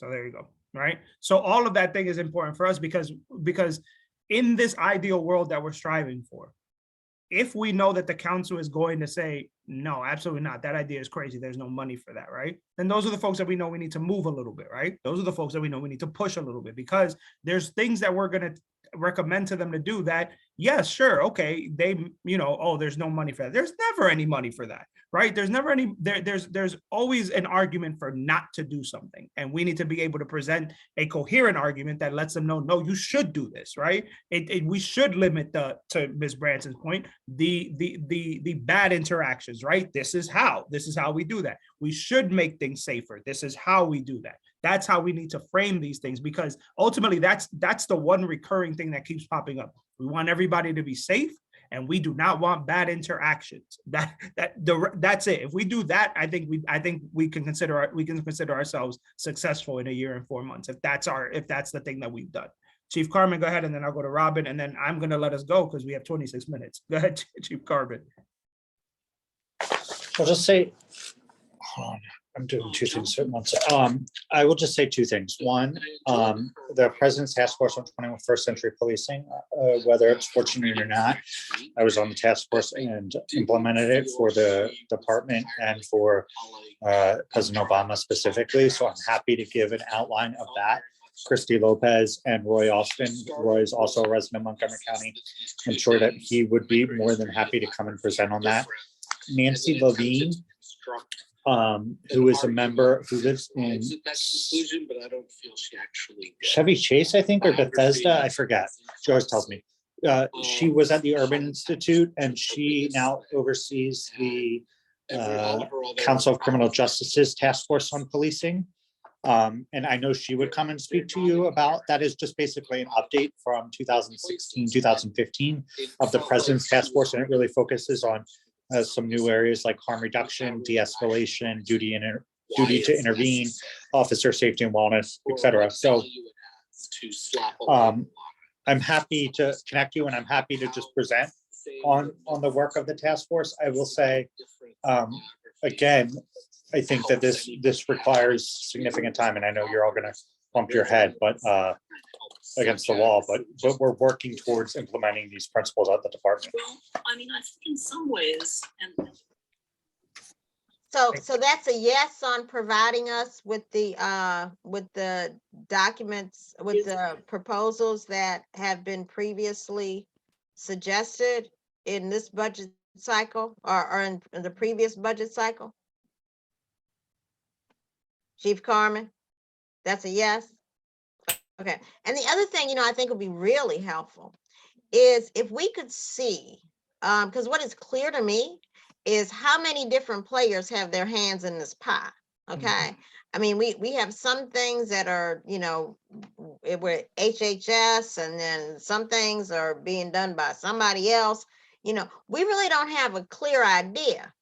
there you go. Right. So all of that thing is important for us because in this ideal world that we're striving for, if we know that the council is going to say, no, absolutely not, that idea is crazy, there's no money for that, right? Then those are the folks that we know we need to move a little bit, right? Those are the folks that we know we need to push a little bit, because there's things that we're going to recommend to them to do that yes, sure, okay, oh, there's no money for that. There's never any money for that, right? There's never any, there's always an argument for not to do something. And we need to be able to present a coherent argument that lets them know, no, you should do this, right? We should limit to Ms. Branson's point, the bad interactions, right? This is how we do that. We should make things safer. This is how we do that. That's how we need to frame these things, because ultimately that's the one recurring thing that keeps popping up. We want everybody to be safe, and we do not want bad interactions. That's it. If we do that, I think we can consider ourselves successful in a year and 4 months. If that's the thing that we've done. Chief Carmen, go ahead, and then I'll go to Robin, and then I'm going to let us go because we have 26 minutes. Go ahead, Chief Carmen. I'll just say, hold on, I'm doing two things at once. I will just say two things. One, the President's Task Force on 21st Century Policing, whether it's fortunate or not, I was on the task force and implemented it for the department and for President Obama specifically. So I'm happy to give an outline of that. Christy Lopez and Roy Austin. Roy is also a resident of Montgomery County. I'm sure that he would be more than happy to come and present on that. Nancy Levine, who is a member who lives in Chevy Chase, I think, or Bethesda, I forget. She always tells me. She was at the Urban Institute, and she now oversees the Council of Criminal Justice's Task Force on Policing. And I know she would come and speak to you about that. Is just basically an update from 2016, 2015 of the President's Task Force, and it really focuses on some new areas like harm reduction, de-escalation, duty to intervene, officer safety and wellness, etc. So I'm happy to connect you, and I'm happy to just present on the work of the task force. I will say, again, I think that this requires significant time, and I know you're all going to bump your head, but against the wall, but we're working towards implementing these principles at the department. Well, I mean, I think in some ways, and So that's a yes on providing us with the documents, with the proposals that have been previously suggested in this budget cycle or in the previous budget cycle. Chief Carmen, that's a yes. Okay, and the other thing, I think would be really helpful is if we could see, because what is clear to me is how many different players have their hands in this pie. Okay, I mean, we have some things that are, with HHS, and then some things are being done by somebody else. We really don't have a clear idea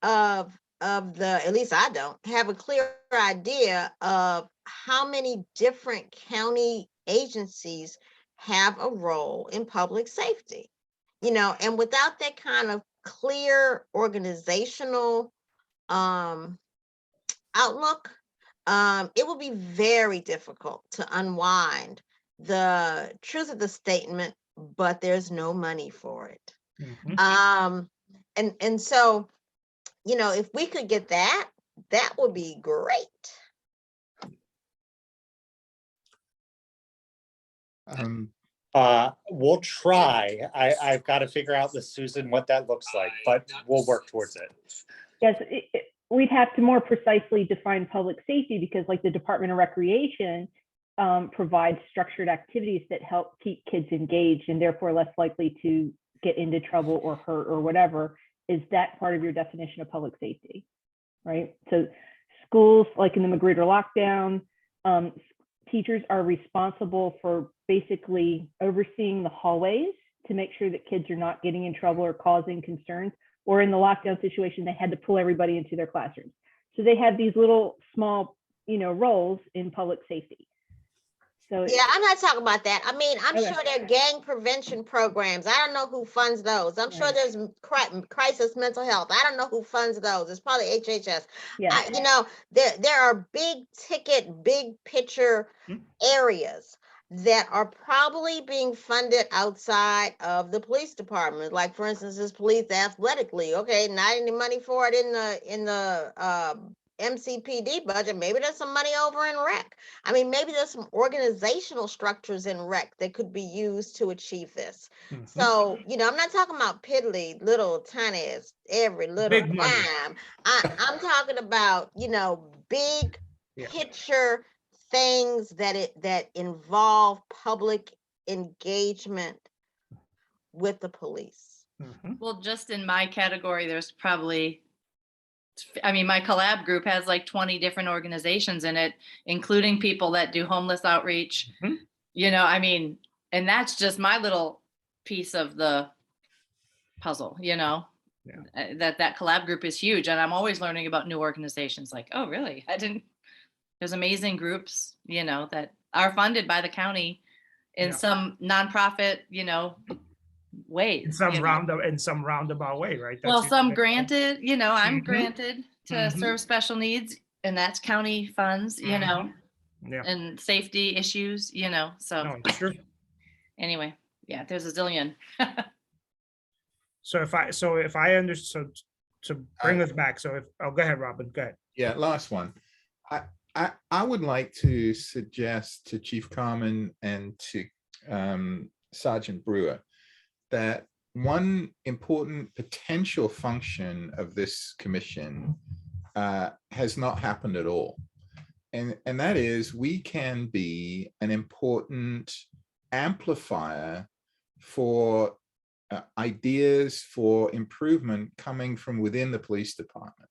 of at least I don't have a clear idea of how many different county agencies have a role in public safety, and without that kind of clear organizational outlook, it will be very difficult to unwind the truth of the statement, but there's no money for it. And so, if we could get that would be great. We'll try. I've got to figure out with Susan what that looks like, but we'll work towards it. Yes, we'd have to more precisely define public safety, because like the Department of Recreation provides structured activities that help keep kids engaged and therefore less likely to get into trouble or hurt or whatever. Is that part of your definition of public safety, right? So schools, like in the Magruder lockdown, teachers are responsible for basically overseeing the hallways to make sure that kids are not getting in trouble or causing concerns. Or in the lockdown situation, they had to pull everybody into their classrooms. So they have these little small, roles in public safety. So yeah, I'm not talking about that. I mean, I'm Okay. sure there are gang prevention programs. I don't know who funds those. I'm sure there's crisis mental health. I don't know who funds those. It's probably HHS. yeah. There are big ticket, big picture areas that are probably being funded outside of the police department. Like, for instance, this police athletic league. Okay, not any money for it in the MCPD budget, maybe there's some money over in rec. I mean, maybe there's some organizational structures in rec that could be used to achieve this. So, I'm not talking about piddly little tiny as every little Big money. dime. I'm talking about, big Yeah. picture things that involve public engagement with the police. Well, just in my category, there's probably, my collab group has like 20 different organizations in it, including people that do homeless outreach. And that's just my little piece of the puzzle, that collab group is huge. And I'm always learning about new organizations like, oh, really? There's amazing groups, that are funded by the county in some nonprofit, ways. In some roundabout way, right? Well, That's some it. granted, I'm granted to serve special needs, and that's county funds, Yeah. and safety issues, so No, it's true. anyway, yeah, there's a zillion. So if I understood, to bring us back, go ahead, Robin, go ahead. Yeah, last one. I would like to suggest to Chief Carmen and to Sergeant Brewer that one important potential function of this commission has not happened at all. And that is, we can be an important amplifier for ideas for improvement coming from within the police department.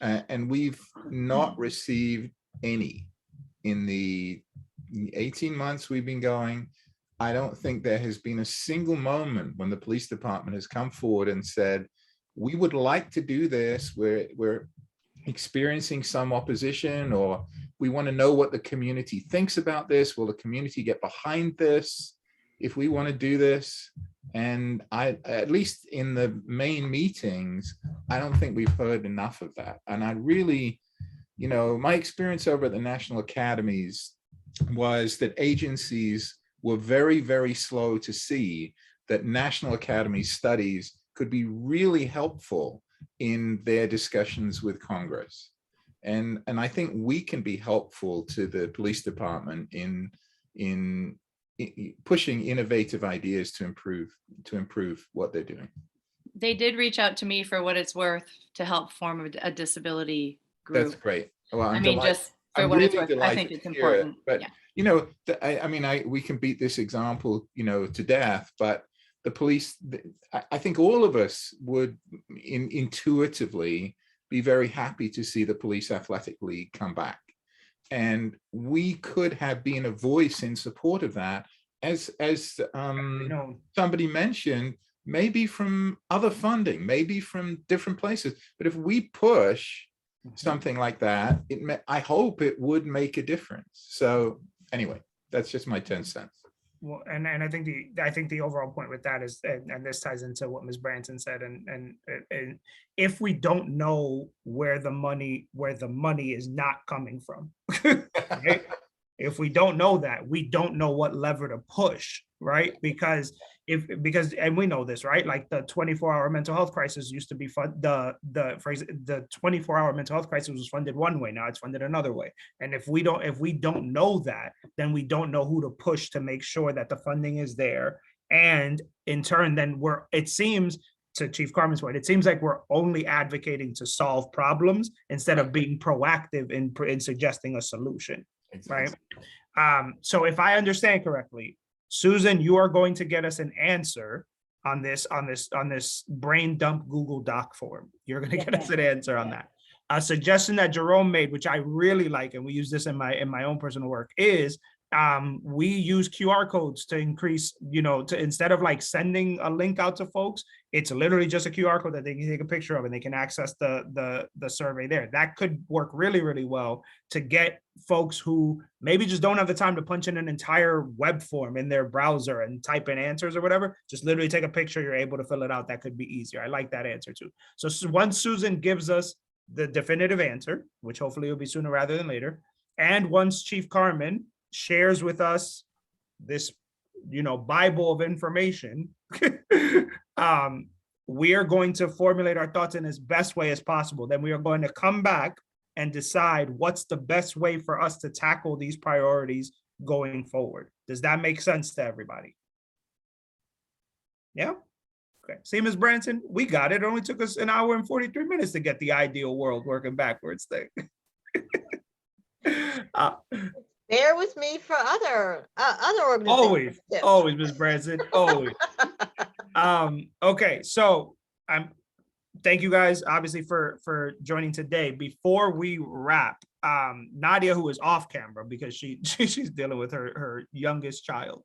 And we've not received any in the 18 months we've been going. I don't think there has been a single moment when the police department has come forward and said, we would like to do this. We're experiencing some opposition, or we want to know what the community thinks about this. Will the community get behind this if we want to do this? And at least in the main meetings, I don't think we've heard enough of that. And I really, my experience over at the National Academies was that agencies were very, very slow to see that National Academy studies could be really helpful in their discussions with Congress. And I think we can be helpful to the police department in pushing innovative ideas to improve what they're doing. They did reach out to me for what it's worth to help form a disability group. That's great. Well, just for what it's worth, I think it's important. But yeah. we can beat this example, to death, but the police, I think all of us would intuitively be very happy to see the Police Athletic League come back. And we could have been a voice in support of that, as somebody mentioned, maybe from other funding, maybe from different places. But if we push something like that, I hope it would make a difference. So anyway, that's just my 10 cents. Well, and I think the overall point with that is, and this ties into what Ms. Branson said, and if we don't know where the money is not coming from, right? If we don't know that, we don't know what lever to push, right? Because and we know this, right? Like the 24-hour mental health crisis used to be the 24-hour mental health crisis was funded one way. Now it's funded another way. And if we don't know that, then we don't know who to push to make sure that the funding is there. And in turn, then it seems, to Chief Carmen's point, it seems like we're only advocating to solve problems instead of being proactive in suggesting a solution, right? So if I understand correctly, Susan, you are going to get us an answer on this brain dump Google Doc form. You're going to get us an answer on that. A suggestion that Jerome made, which I really like, and we use this in my own personal work, is we use QR codes to increase, instead of like sending a link out to folks, it's literally just a QR code that they can take a picture of and they can access the survey there. That could work really, really well to get folks who maybe just don't have the time to punch in an entire web form in their browser and type in answers or whatever. Just literally take a picture, you're able to fill it out. That could be easier. I like that answer too. So once Susan gives us the definitive answer, which hopefully will be sooner rather than later, and once Chief Carmen shares with us this, Bible of information, we are going to formulate our thoughts in as best way as possible. Then we are going to come back and decide what's the best way for us to tackle these priorities going forward. Does that make sense to everybody? Yeah? Okay. See, Ms. Branson, we got it. It only took us 1 hour and 43 minutes to get the ideal world working backwards thing. Bear with me for other organizations. Always, Ms. Branson, always. Okay, so thank you guys obviously for joining today. Before we wrap, Nadia, who is off camera because she's dealing with her youngest child,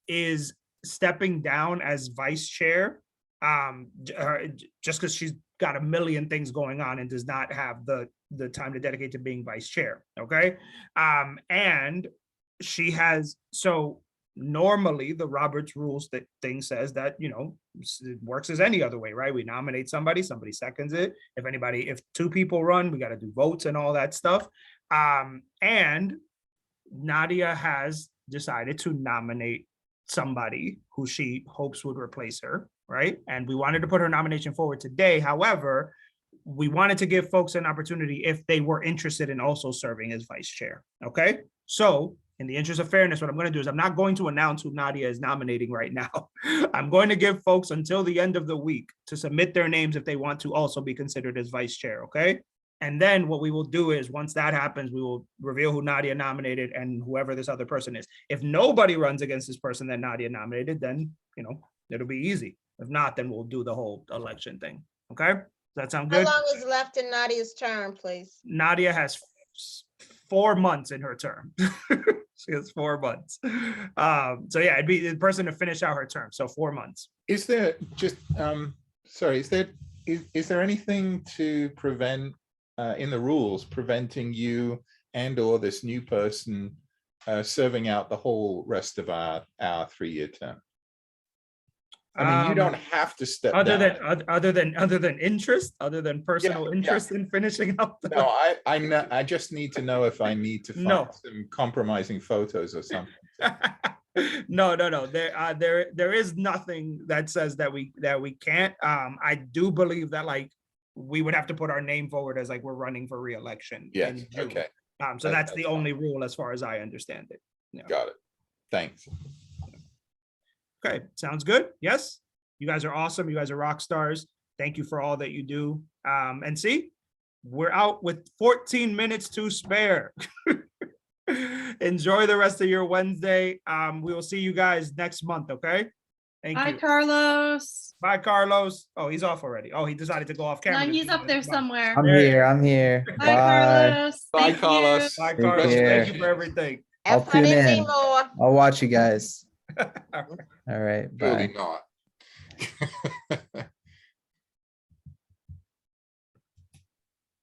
is stepping down as vice chair, just because she's got a million things going on and does not have the time to dedicate to being vice chair. Okay. And she has, so normally the Roberts rules thing says that, you know, it works as any other way, right? We nominate somebody seconds it. If 2 people run, we got to do votes and all that stuff. And Nadia has decided to nominate somebody who she hopes would replace her, right? And we wanted to put her nomination forward today. However, we wanted to give folks an opportunity if they were interested in also serving as vice chair, okay? So in the interest of fairness, what I'm going to do is I'm not going to announce who Nadia is nominating right now. I'm going to give folks until the end of the week to submit their names if they want to also be considered as vice chair, okay? And then what we will do is once that happens, we will reveal who Nadia nominated and whoever this other person is. If nobody runs against this person that Nadia nominated, then, you know, it'll be easy. If not, then we'll do the whole election thing. Okay? Does that sound good? How long is left in Nadia's term, please? Nadia has 4 months in her term. She has 4 months. So yeah, it'd be the person to finish out her term. So 4 months. Is there just, sorry, is there anything to prevent, in the rules, preventing you and or this new person serving out the whole rest of our 3-year term? I mean, you don't have to step other down. than interest, other than personal interest in finishing up. No, I know. I just need to know if I need to find some compromising photos or something. No. There is nothing that says that we can't. I do believe that like we would have to put our name forward as like we're running for re-election. Yes. Okay. So that's the only rule as far as I understand it. Yeah. Got it. Thanks. Okay, sounds good. Yes, you guys are awesome. You guys are rock stars. Thank you for all that you do. And see, we're out with 14 minutes to spare. Enjoy the rest of your Wednesday. We will see you guys next month. Okay. Thank Bye, you. Carlos. Bye, Carlos. Oh, he's off already. Oh, he decided to go off camera. No, he's up there somewhere. I'm here. Bye, Carlos. Bye, Thank Carlos. you. Bye, Take Carlos. care. Thank you for everything. I'll Have fun tune in in. Seymour. I'll watch you guys. All right. All right. Surely Bye. not.